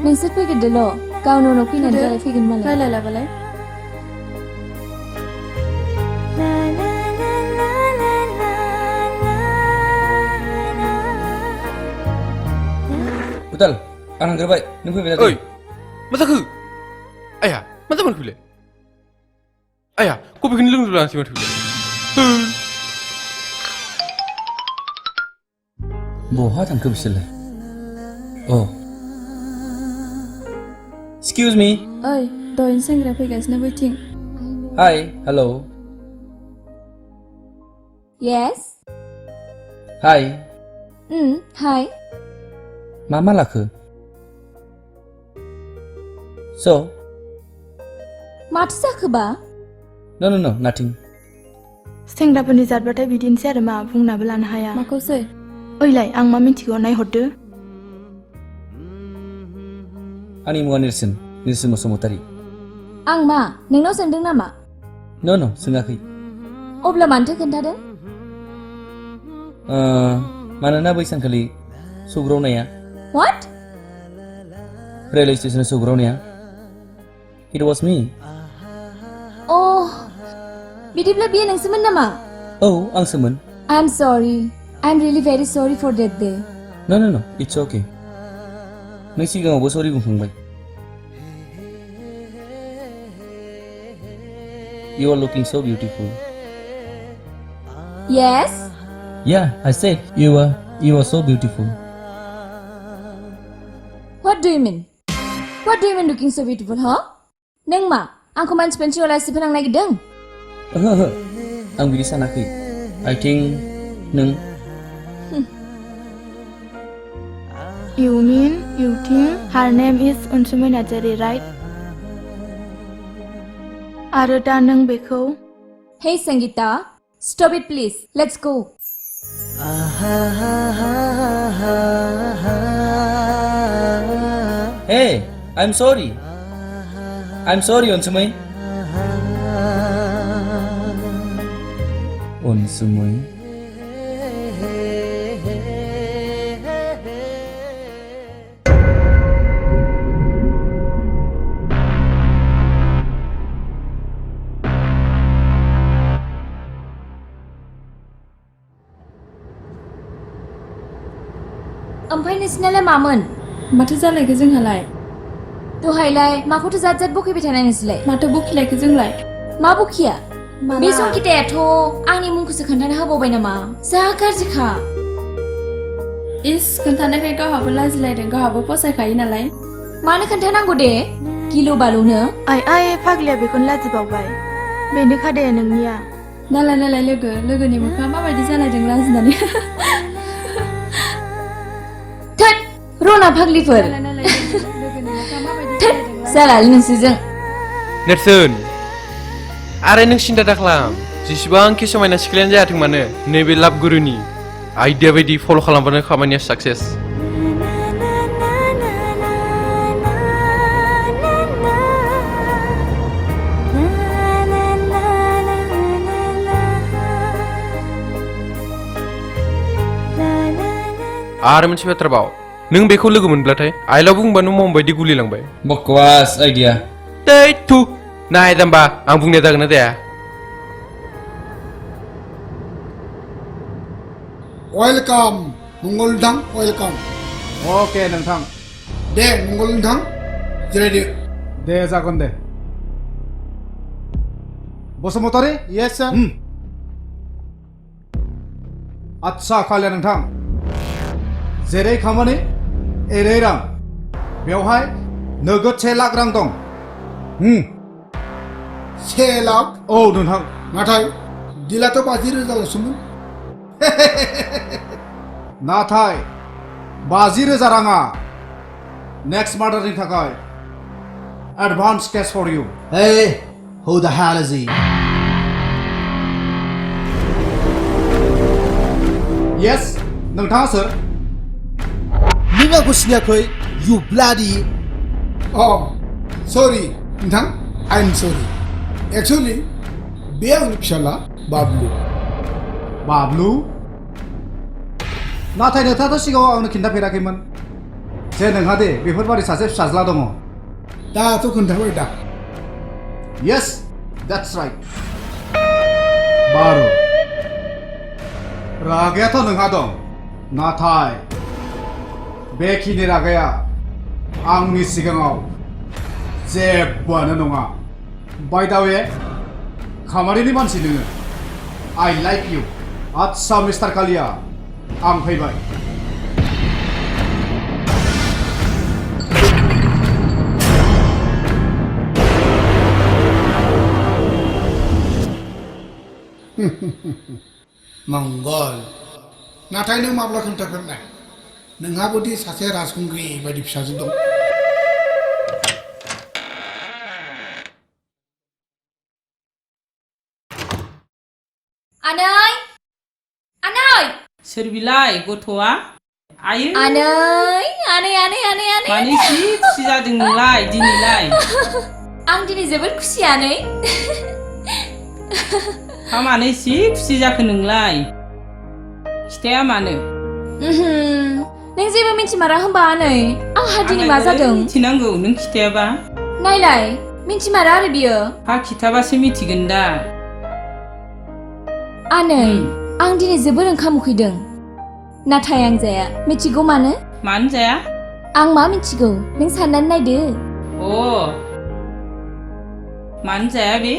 नोंसोर फैग्रोदोल' गावनो उनाव फैनानै रायलायफैगोन मालाय रायलायलाबालाय गुथाल आं थांग्रोबाय नों फैबाय ओइ मा जाखो आया मा जाबाय फैलाय आया कफिखौनो लोंजोबलांसै माथो फैलाय बहा थांखो बिसोरलाय एक्सकिउज मी ओइ दहायनो सेंग्रा फैगासिनो बैथिं हाय हेलौ येस हाय हाय मा लाखो स' माथो जाखोबा नो नाथिं सेंग्राफोरनि जातबाथाय बिदिनोसै आरो मा बुंनाबो लानो हाया माखौसै ओइलाय आं मा मिन्थिगौ नायहरदो आंनि मुङा नेरसोन बसुमतारी आं मा नोंनाव सोंदों नामा नो सोङाखै अब्ला मानोथो खोन्थादों मानोना बै सानखालि सौग्रावनाया What? रेलवे स्टेशनाव सौग्रावनाया इट वाज मी बिदिब्ला बियो नोंसोमोन नामा औ आंसोमोन I'm sorry. I'm really very sorry for that day. No, it's okay. नों सिगाङावबो सरि बुंखांबाय You are looking so beautiful. Yes? Yeah, I said you are so beautiful. What do you mean? What do you mean looking so beautiful, huh? नों मा आंखौ मानसिफोरनि सिगाङाव लासि फोनांनो नागिरदों ओहो आं बिदि सानाखै आइ थिंक नों You mean you think her name is Unsumi Najari, right? आरो दा नों बेखौ Hey Sangeeta, stop it please. Let's go. Hey, I'm sorry. I'm sorry, Onsumai. Onsumai. ओमफ्राय नोंसिनालाय मामोन? माथो जालायखो जोंहालाय? दहायलाय माखौथो जात जात बखिबाय थानाय नोंसोरलाय? माथो बखिलायखो जोंलाय? मा बखिया? माला? बे संगितायाथ' आंनि मुंखौसो खोन्थानो होबावबाय नामा? जा गाज्रिखा। इस खोन्थानायखाय गावहाबो लाजिलायदों, गावहाबो फसायखायो नालाय। मानो खोन्थानांगौ दे? गिलु बालुनो। आइ फाग्लिया बेखौनो लाजिबावबाय। बेनो खादे नोंनिया। नालाय लोगोनि मोखाङा माबायदि जालायदों लाजिनानै। थोद रना फाग्लिफोर। थोद जालालै नोंसोरजों। नेरसोन आरो नों सिन्था दाखालाम, जेसेबांखि समायना सिख्लायानो जायाथों मानो नैबे लाभ गुरुनि आइडिया बायदि फल' खालामबानो खामानिया साक्सेस। आरो मोनसे बाथ्रा बाव, नों बेखौ लोगो मोनब्लाथाय आइलाव बुंबानो मम बायदि गुलिलांबाय। बकवास आइडिया। दै थु नाय जाम्बा, आं बुंनाया जागोन ना जाया? वेलकाम मंगल नोंथां, वेलकाम। अके नोंथां। दे मंगल नोंथां जिरायदो। दे जागोन दे। बसुमतारी? यस सार। आच्छा कालिया नोंथां, जेरै खामानि एरै रां। बेवहाय नोगोद 1 लाख रां दं। 1 लाख? औ नोंथां। नाथाय दिलाथ' 50,000ल'सोमोन। नाथाय 50,000 राङा नेक्स्ट मार्डारनि थाखाय advance case for you. Hey, who the hell is he? Yes, नोंथाङा सोर? नों आंखौ सिनायाखै? You bloody... Oh, sorry नोंथां, I'm sorry. Actually, बे आंनि फिसाला बाबलु। बाबलु? नाथाय नोंथाङाथ' सिगाङाव आंनो खिन्थाफेराखैमोन जे नोंहा दे बेफोरबादि सासे फिसाज्ला दङ। दाथ' खोन्थाबाय दा। Yes, that's right. बारु रागायाथ' नोंहा दं, नाथाय बेखिनि रागाया आंनि सिगाङाव जेबोआनो नङा। बाय दा वे, खामानिनि मानसि नोङो। I like you. आच्छा मिस्टार कालिया, आं फैबाय। मंगल, नाथाय नों माब्ला खोन्थागोन ना नोंहाबोदि सासे राजखुंग्रि बायदि फिसाजो दं? आनै आनै सोर बिलाय गथ'आ? आयै आनै आनै आनै आनै आनै मानो एसे खुसि जादों नोंलाय दिनैलाय? आं दिनै जोबोद खुसि आनै। मानो एसे खुसि जाखो नोंलाय? खिथाया मानो? नों जेबो मिन्थिमारा होनबा आनै? आंहा दिनै मा जादों? मिथिनांगौ, नों खिथायाबा। नायलाय मिन्थिमारा आरो बियो। हा खिथाबासो मिथिगोन दा। आनै आं दिनै जोबोद ओंखाम उखैदों, नाथाय आं जाया। मिथिगौ मानो? मानो जाया? आं मा मिथिगौ नों साननानै नायदो। मानो जाया बे?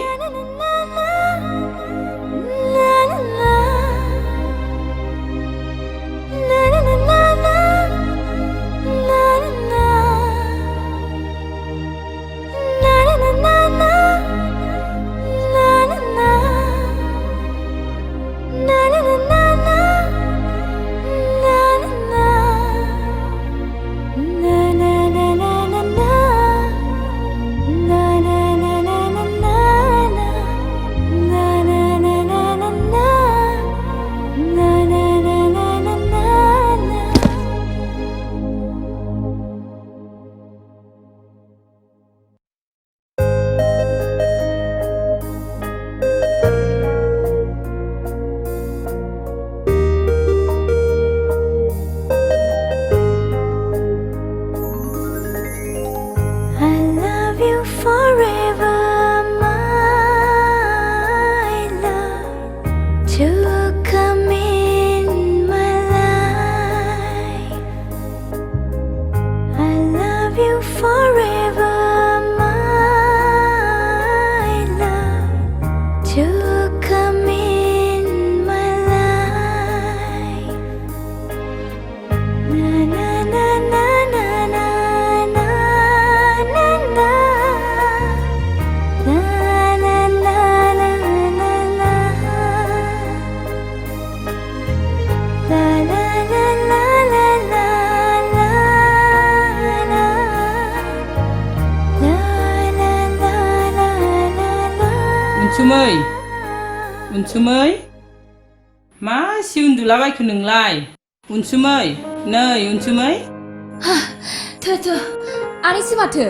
उनसुमै उनसुमै मा सि उन्दुलाबायखो नोंलाय उनसुमै नै उनसुमै थो आनैसो माथो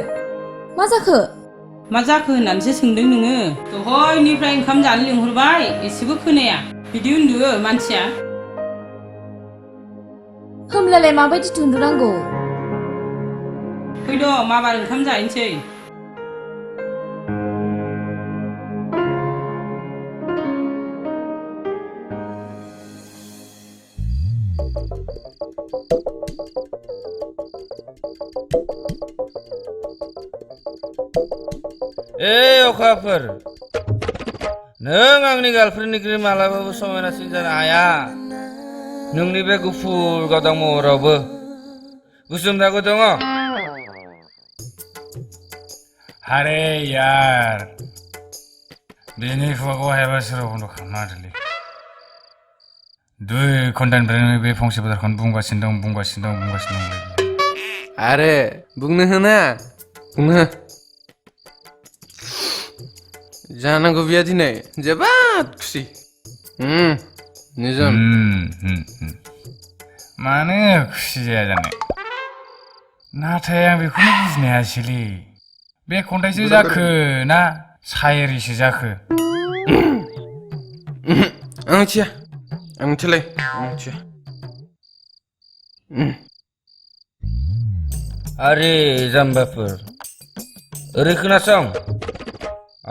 मा जाखो होननानैसो सोंदों नोङो दहायनिफ्राय ओंखाम जानो लिंहरबाय एसेबो खोनाया बिदि उन्दुयो मानसिया होमब्लालाय माबायदि उन्दुनांगौ फैद' माबार ओंखाम जाहैनोसै अखाफोर नों आंनि गार्लफ्रेन्डनिख्रुइ मालाबाबो समायनासिन जानो हाया नोंनि बे गुफुर गावदां महरावबो गुसुम दागो दङ अरे यार बेनि खुगाखौ हायाबा सोराव बन्द' खालामना होदोलै 2 घन्टानिफ्रायनो बे फंसे बाथ्राखौनो बुंगासिनो दं आरे बुंनो होना बुंनो हो जानांगौ बिया दिनै जोबोद खुसि निजम मानो खुसि जाया जानो नाथाय आं बेखौनो बुजिनो हायासैलै बे खन्थाइसो जाखो ना सायरिसो जाखो आं मिथिया आं मिथियालै आरे जाम्बाफोर ओरै खोनासं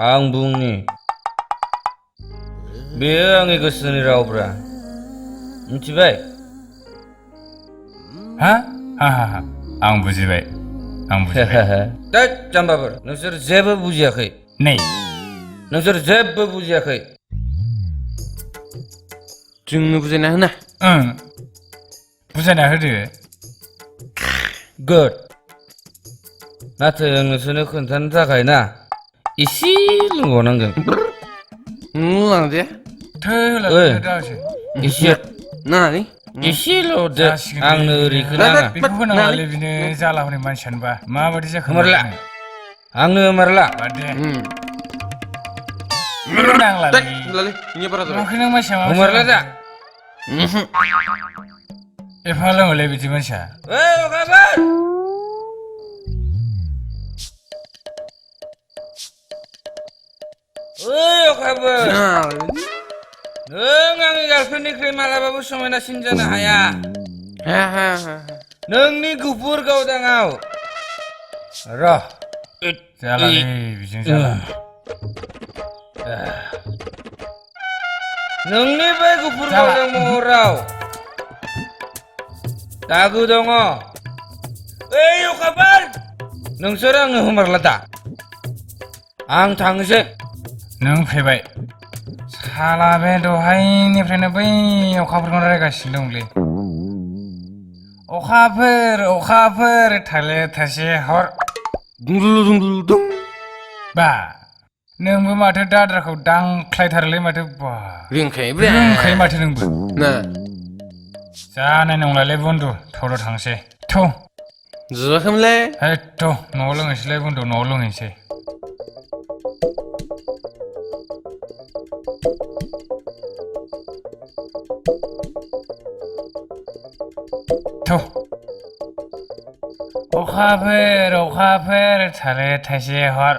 आं बुंनि बेयो आंनि गोसोनि रावब्रा मिथिबाय हा आं बुजिबाय दैद जाम्बाफोर नोंसोर जेबो बुजियाखै नै नोंसोर जेबो बुजियाखै जोंनो बुजायना होना बुजायना होदो गुड नाथाय आं नोंसोरनो खोन्थानो थाखाय ना एसे लोंबावनांगोन लांदे एसे नानि एसेल' दे आंनो ओरैखौ नाङा बेखौ होनाङालै बिनो जालाहरनाय मानसियानोबा माबायदि जाखो मारला आंनो मारला मारला दा एफा लोङोलै बिदि मानसिया अखाफोर नों आंनि गार्लफ्रेन्डनिख्रुइ मालाबाबो समायनासिन जानो हाया नोंनि गुफुर गावदाङाव र' जालालै बिजों जाला नोंनि बे गुफुर गावदां महराव दागो दङ अखाफोर नोंसोर आंनो होमारला दा आं थांनोसै नों फैबाय साला बे दहायनिफ्रायनो बै अखाफोरखौनो रायगासिनो दंलै अखाफोर थाले थासे हर दुं बा नोंबो माथो दाद्राखौ दांख्लायथारोलै माथो बा रोंखायो माथो नोंबो जानाय नंलालै बन्दु थौल' थांसै जुवाखैमोनलै न'आव लोंहैसैलाय बन्दु न'आव लोंहैसै अखाफोर थाले थाइसे हर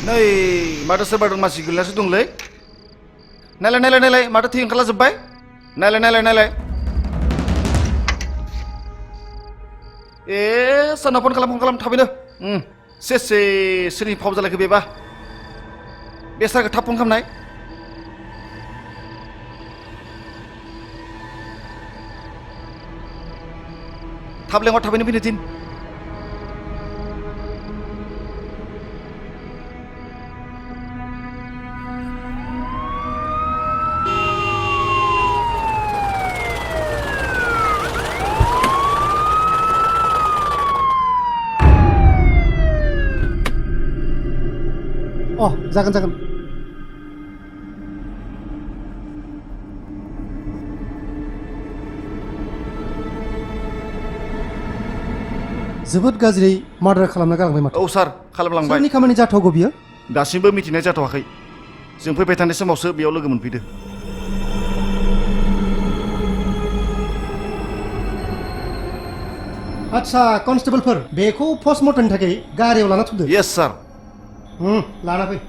नै माथो सोरबा मानसि गैलासो दंलै नायलाय माथो थै ओंखारला जोब्बाय नायलाय ए सारनाव फन खालाम थाबैनो सोरनि फाव जालायखो बेबा बे सारखौ थाब फन खालामनाय थाब लेंहर थाबैनो फैनो थिन जागोन जोबोद गाज्रि मार्डार खालामना गालांबाय माथो औ सार खालामलांबाय सोरनि खामानि जाथावगौ बियो दासिमबो मिथिनाय जाथ'वाखै जों फैबाय थानाय समावसो बेयाव लोगो मोनफैदो आच्छा कनस्टेबलफोर बेखौ पस्टमर्टेमनि थाखाय गारियाव लाना थुदो येस सार लाना फै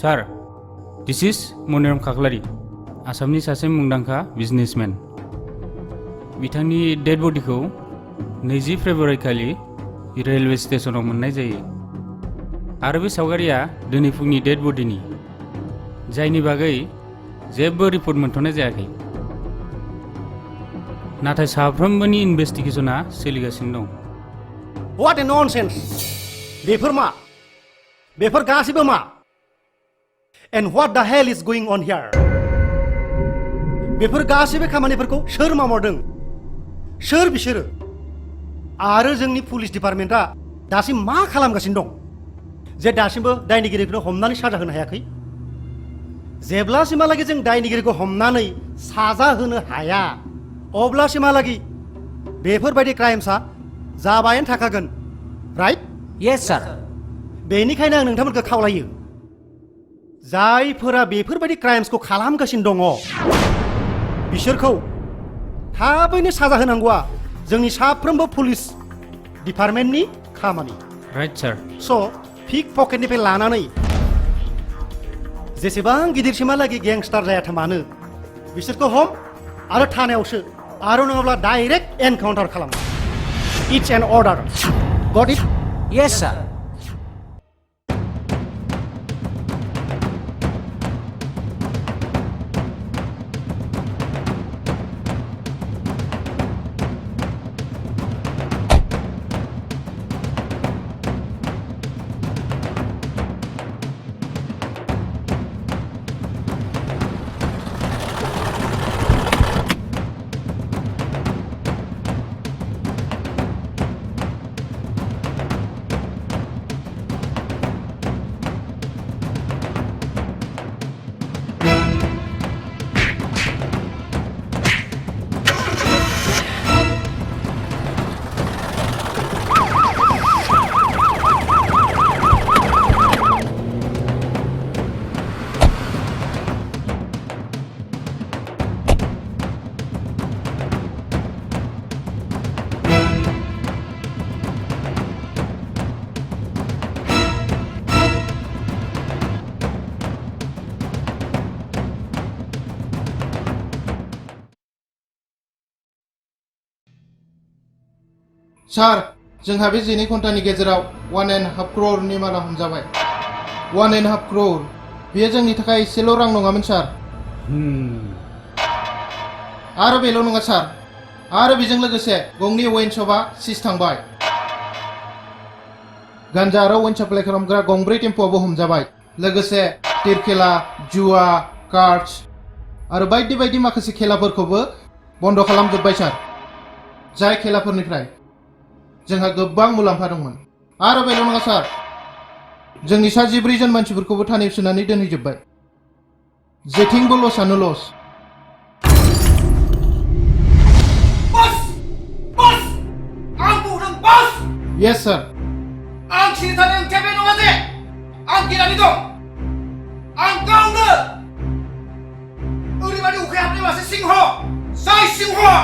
सार दिस इज मनिराम खाख्लारि आसामनि सासे मुंदांखा बिजनेसमेन बिथांनि डेड बडिखौ 20 फेब्रुवारि खालि रेलवे स्टेशनाव मोननाय जायो आरो बे सावगारिया दिनै फुंनि डेड बडिनि जायनि बागै जेबो रिपर्ट मोनथ'नाय जायाखै नाथाय साफ्रोमबोनि इनभेस्टिगेशना सोलिगासिनो दं व्हाट ए ननसेन्स बेफोर गासिबो मा and what the hell is गोइं on here बेफोर गासिबो खामानिफोरखौ सोर मावदों सोर बिसोरो आरो जोंनि पुलिस डिपार्टमेन्टआ दासिम मा खालामगासिनो दं जे दासिमबो दायनिगिरिखौ हमनानै साजा होनो हायाखै जेब्लासिमहालागै जों दायनिगिरिखौ हमनानै साजा होनो हाया अब्लासिमहालागै बेफोरबायदि क्राइम्सआ जाबायानो थाखागोन राइट येस सार बेनिखायनो आं नोंथांमोनखौ खावलायो जायफोरा बेफोरबायदि क्राइम्सखौ खालामगासिनो दङ बिसोरखौ थाबैनो साजा होनांगौआ जोंनि साफ्रोमबो पुलिस डिपार्टमेन्टनि खामानि राइट सार स' पिक पकेटनिफ्राय लानानै जेसेबां गिदिरसिमहालागै गेंस्टार जायाथों मानो बिसोरखौ हम आरो थानायावसो आरो नङाब्ला डाइरेक्ट एनकाउन्टार खालाम it's an order got it yes sir sir जोंहा बे 12 घन्टानि गेजेराव 1.5 crore माला हमजाबाय 1.5 crore बेयो जोंनि थाखाय एसेल' रां नङामोन सार आरो बेल' नङा सार आरो बेजों लोगोसे गंनै वाइन शपआ सिज थांबाय गान्जा आरो वाइन साप्लाइ खालामग्रा गंब्रै टेम्प'आबो हमजाबाय लोगोसे तिरखेला जुवा कार्डस आरो बायदि बायदि माखासे खेलाफोरखौबो बन्द खालामजोब्बाय सार जाय खेलाफोरनिफ्राय जोंहा गोबां मुलाम्फा दंमोन आरो बेल' नङा सार जोंनि 14 जन मानसिफोरखौबो थानायाव सोनानै दोनहैजोब्बाय जेथिंबो लसआनो लस आं बुंदों बस येस सार आं सिरि थानो ओंथिया बे नङा जे आं गिनानै दं आं गावनो ओरैबायदि उखै हाबनाय मासे सिंह जाय सिंहआ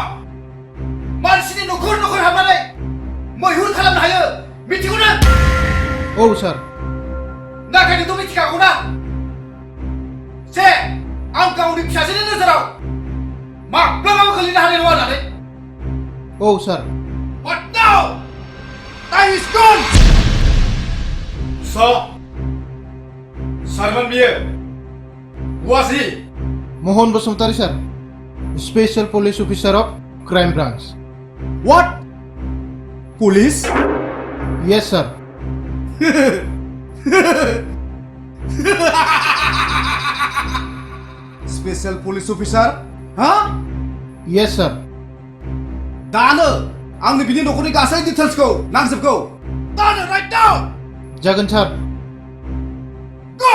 मानसिनि नखर नखर हाबनानै मैहुर खालामनो हायो मिथिगौ ना औ सार नाथाय नोंथ' मिथिखागौ ना जे आं गावनि फिसाजोनि नोजोराव माब्लाबाबो गोलैनो हानाय नङा होननानै औ सार But now time is gone So Sarman biye Who was he? Mohan Basumtari sir Special Police Officer of Crime Branch What? Police? Yes sir Special Police Officer? Huh? Yes sir दानो आंनो बिनि नखरनि गासै डिटेल्सखौ नांजोबगौ दानो right now जागोन सार Go!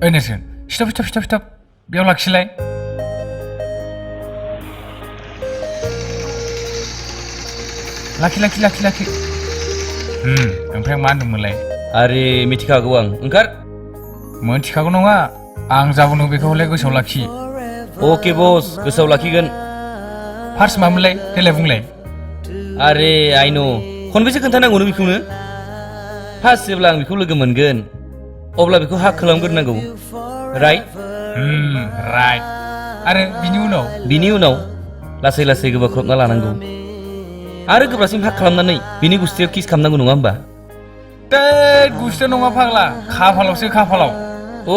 ओइ नेरसोन स्टप बेयाव लाखिलाय लाखि ओमफ्राय मा होनदोंमोनलाय आरे मिथिखागौ आं ओंखार मोनथिखागौ नङा आं जा बुंदों बेखौ हले गोसोआव लाखि अके बस गोसोआव लाखिगोन फार्स्ट मामोनलाय देलाय बुंलाय आरे आइ नो खनबेसे खोन्थानांगौ नों बेखौनो फार्स्ट जेब्ला आं बेखौ लोगो मोनगोन अब्ला बेखौ हाक खालामग्रोनांगौ राइट राइट आरो बिनि उनाव लासै गोबाख्रबना लानांगौ आरो गोब्रासिम हाक खालामनानै बिनि गुस्थियाव किस खालामनांगौ नङा होमबा गुस्थियाव नङा फाग्ला खाफालाव अ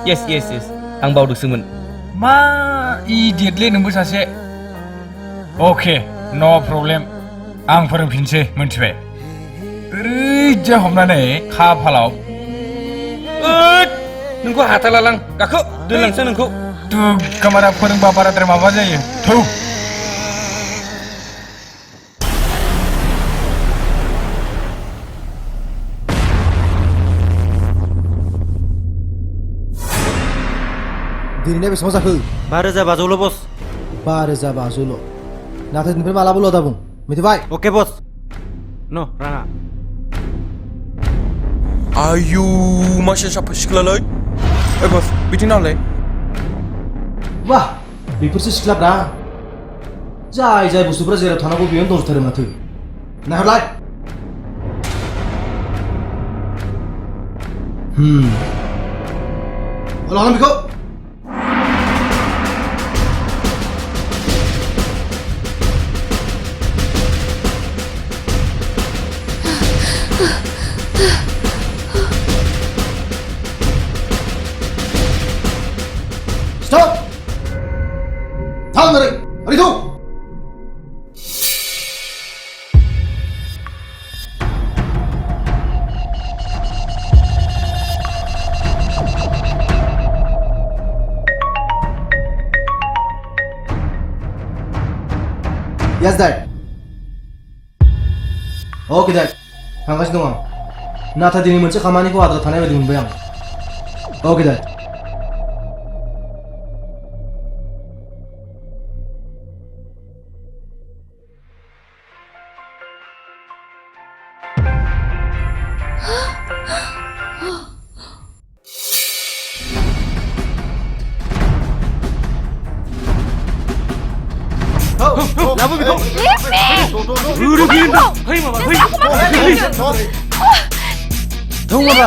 येस आं बावदोंसोमोन मा इडियटलै नोंबो सासे अके नो प्रब्लेम आं फोरोंफिनसै मोनथिबाय ओरैजा हमनानै खाफालाव नोंखौ हाथालालां गाखो दोनलांसै नोंखौ दुग्गामारा फोरोंबा बाराद्राय माबा जायो थौ दिनैना बेसेबां जाखो 5,500 बस 5,500 नाथाय दिनैफ्राय मालाबो लदा बुं मिथिबाय अके बस न राङा आयु मासे साफा सिख्लालै ओइ बस बिथिं नालाय वाह बेफोरसो सिख्लाफ्रा जाय बुस्थुफ्रा जेराव थानांगौ बेयावनो दंजोबथारो माथो नाहरलाय लांलां बेखौ Stop! थांग रे अरे तू Yes, Dad. Okay, Dad. थांगासिनो दं आं नाथाय दिनै मोनसे खामानिखौ आद्रा थानाय बायदि मोनबाय आं Okay, Dad. लाबो बेखौ थौ माबा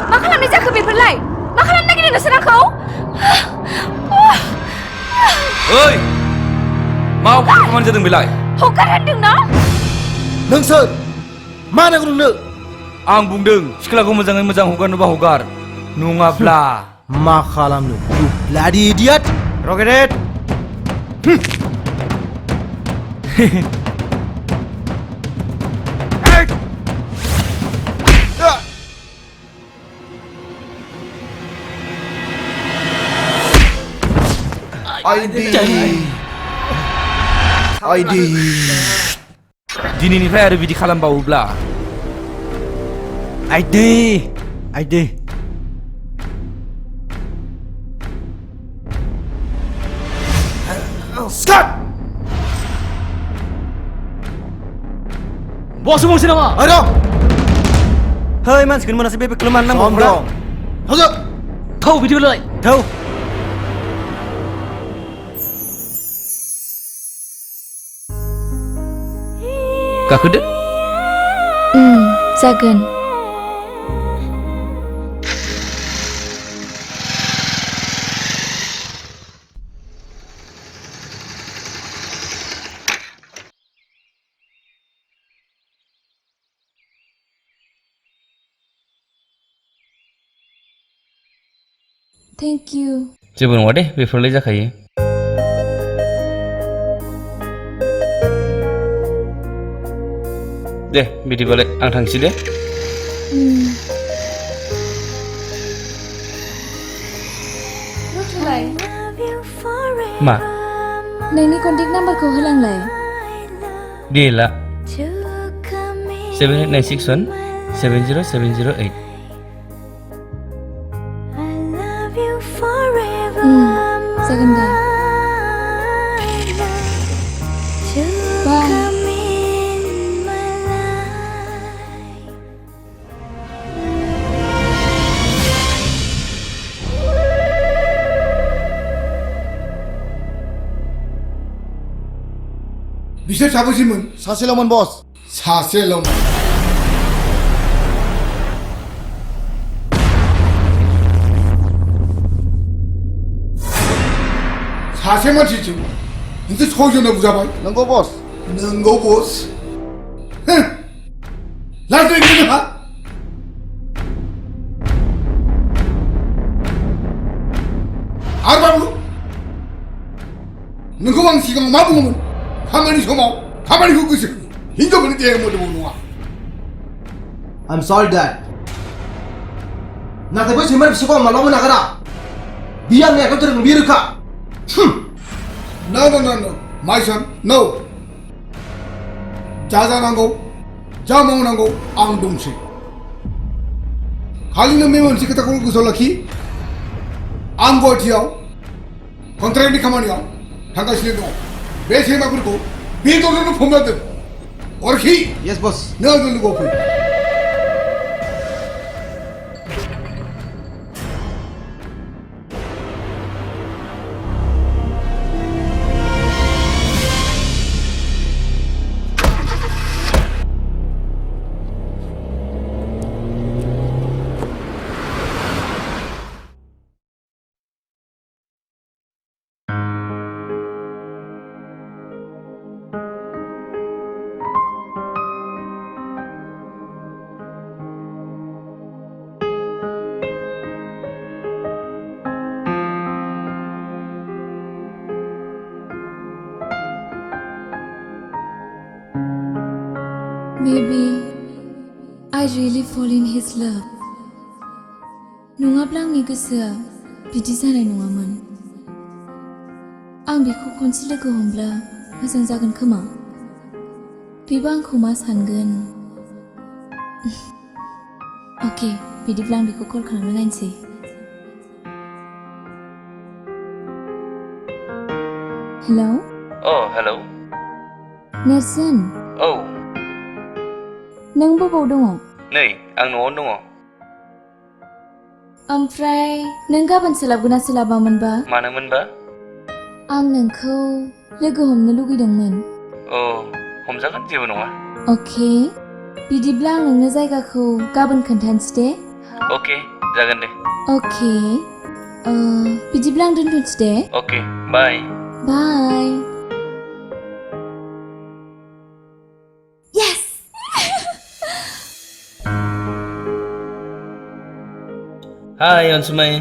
मा खालामनाय जाखो बेफोरलाय मा खालामनो नागिरदों नोंसोर आंखौ ओइ मा खामानि जादों बेलाय हगार होनदों ना नों सोर मा नांगौ नोंनो आं बुंदों सिख्लाखौ मोजाङै मोजां हगारनोबा हगार नङाब्ला मा खालामनो you bloody idiot rocket ID दिनैनिफ्राय आरो बिदि खालामबावोब्ला आइडी Stop! बस बुंसै नामा आरो हेय मानसिखौनो मोनासै बे बेखौल' मानो नांगौ होजो थौ बिदिबालाय थौ गाखोदो जागोन थेंक इउ जेबो नङा दे बेफोरलाय जाखायो दे बिदिबालाय आं थांसै दे रथलाय मा नोंनि कन्टेक्ट नाम्बारखौ होलांलाय दे ला 78961 70708 जागोन दे बाय बिसोर साबैसेमोन सासेल'मोन बस सासेल'मोन सासे मानसिजों नोंसोर सयजननो बुजाबाय नंगौ बस नंगौ बस लाजियो नोंहा आरोबाव नोंखौ आं सिगाङाव मा बुङोमोन खामानि समाव खामानिखौ गोसो हिनजावफोरनि देहा मोदोमाव नङा I'm sorry, Dad. नाथाय बै सैमानि फिसाखौ आं मालाबाबो नागारा बियो आंनि आखायाव दोरों बियो रोखा No, no, no, no. My son, no. जा जानांगौ जा मावनांगौ आं दंसै खालि नों बे मोनसे खोथाखौ गोसोआव लाखि आं गुवाहाटियाव कन्ट्राक्टनि खामानियाव थांगासिनो दं बे सैमाफोरखौ बेदरजोंनो फमजादों अरखि Yes, boss. नों आंजों लोगोआव फै Maybe I really fall in his love. नङाब्ला आंनि गोसोआ बिदि जानाय नङामोन आं बेखौ खनसे लोगो हमब्ला मोजां जागोन खोमा बेबो आंखौ मा सानगोन अके बिदिब्ला आं बेखौ कल खालामना नायनोसै हेलौ हेलौ नेरसोन औ नों बबाव दङ नै आं न'आवनो दङ ओमफ्राय नों गाबोन सोलाबगोन ना सोलाबामोनबा मानोमोनबा आं नोंखौ लोगो हमनो लुगैदोंमोन हमजागोन जेबो नङा अके बिदिब्ला आं नोंनो जायगाखौ गाबोन खोन्थानोसै दे अके जागोन दे अके बिदिब्ला आं दोनथ'नोसै दे अके बाय बाय हाय अनसुमाय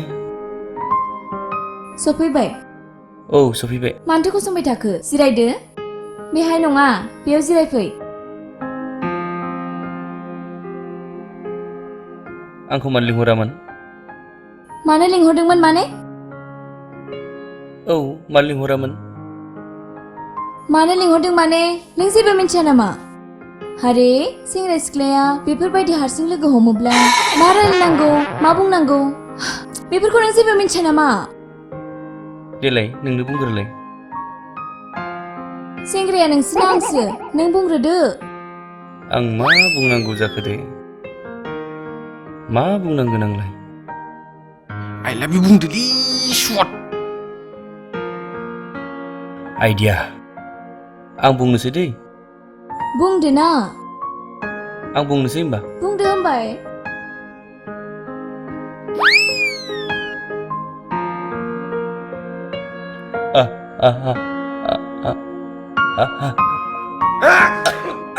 सफैबाय औ सफैबाय मानोथो गसंबाय थाखो जिरायदो बेहाय नङा बेयाव जिरायफै आंखौ मानो लिंहरामोन मानो लिंहरदोंमोन माने औ मानो लिंहरामोन मानो लिंहरदों माने नों जेबो मिन्थिया नामा हारे सेंग्रा सिख्लाया बेफोरबायदि हारसिं लोगो हमोब्ला मा रायलायनांगौ मा बुंनांगौ बेफोरखौ नों जेबो मिन्थिया नामा देलाय नोंनो बुंग्रोलाय सेंग्राया नोंसोना आंसो नों बुंग्रोदो आं मा बुंनांगौ जाखो दे मा बुंनांगोन आंलाय I love you बुंदोलै शट आइडिया आं बुंनोसै दै बुंदो ना आं बुंनोसै होमबा बुंदो होमबाय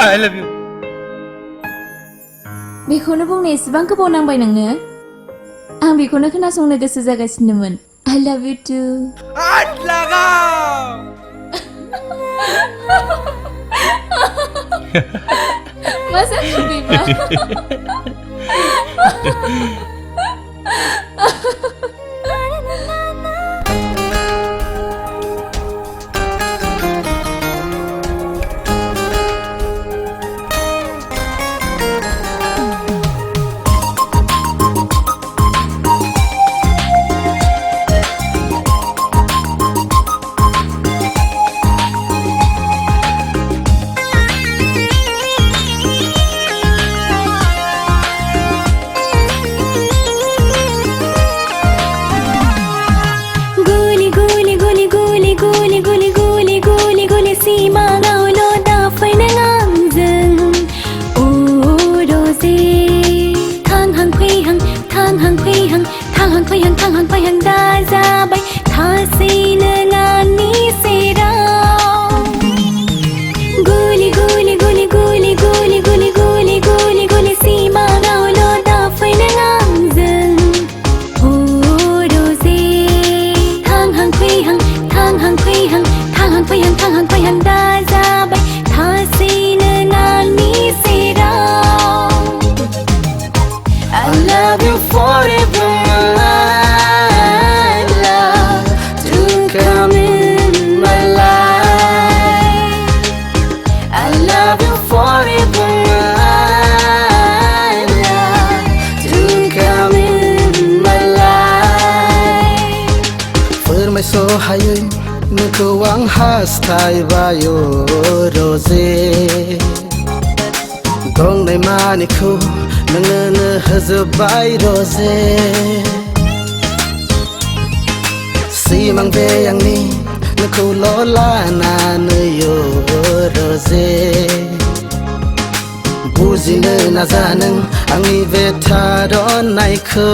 I love you बेखौनो बुंनो एसेबां गोबाव नांबाय नोंनो आं बेखौनो खोनासंनो गोसो जागासिनोमोन I love you too मा जाखो बेबा सिमाङावल' दाफैनाय आंजों अ रजे थांहां फैहां थांहां फैहां थांहां फैहां थांहां फैहां दा जाबाय थासैनो आंनि सेराव गुलि गुलि गुलि गुलि गुलि गुलि गुलि गुलि गुलि सिमाङावल' दाफैनाय आंजों अ रजे थांहां फैहां थांहां फैहां थांहां फैहां थांहां फैहां दा जाबाय थासैनो आंनि सेराव I love you forever my love to come in my life I love you forever my love to come in my life फोरमायस' हायै नोंखौ आं हास्थायबायो रजे दंनाय मानिखौ नोंनो होजोब्बाय रजे सिमां बे आंनि नोंखौल' लानानै रजे बुजिनो नाजा नों आंनि बे थारनायखौ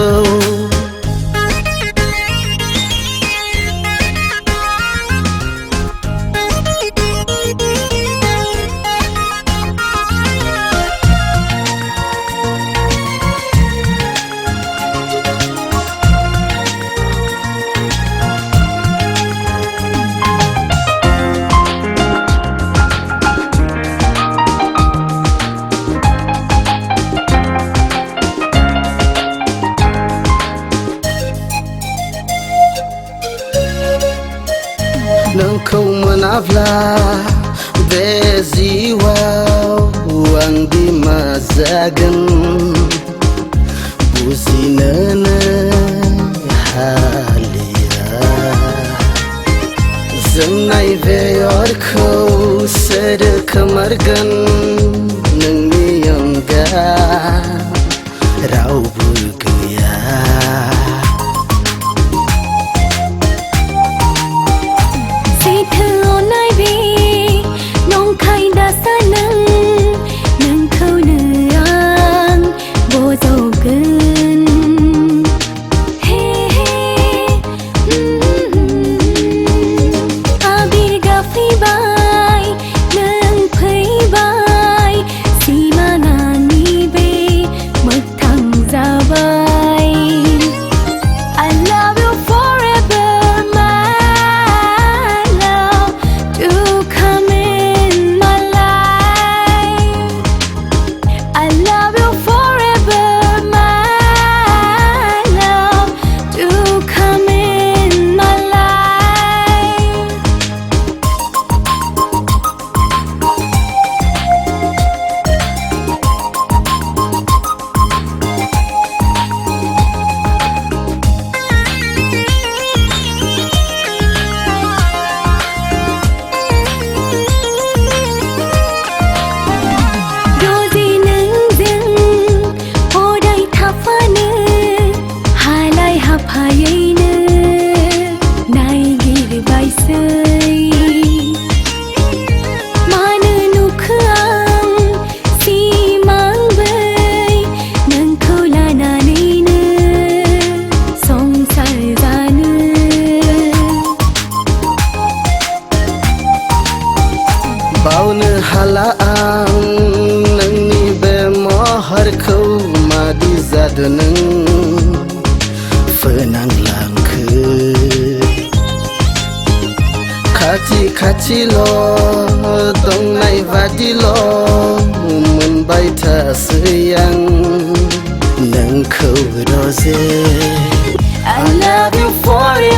नोंखौ मोनाब्ला बे जिउआव आंदि मा जागोन बुजिनोनो हालिया जोंनाय बे अरखौ सोर खोमोरगोन नोंनि अनगा रावबो गैया बावनो हाला आं नोंनि बे महरखौ मादि जादों नों फोनांलांखो खाथि खाथिल' दंनाय बादिल' मोनबाय थासै आं नोंखौ रजे I love you forever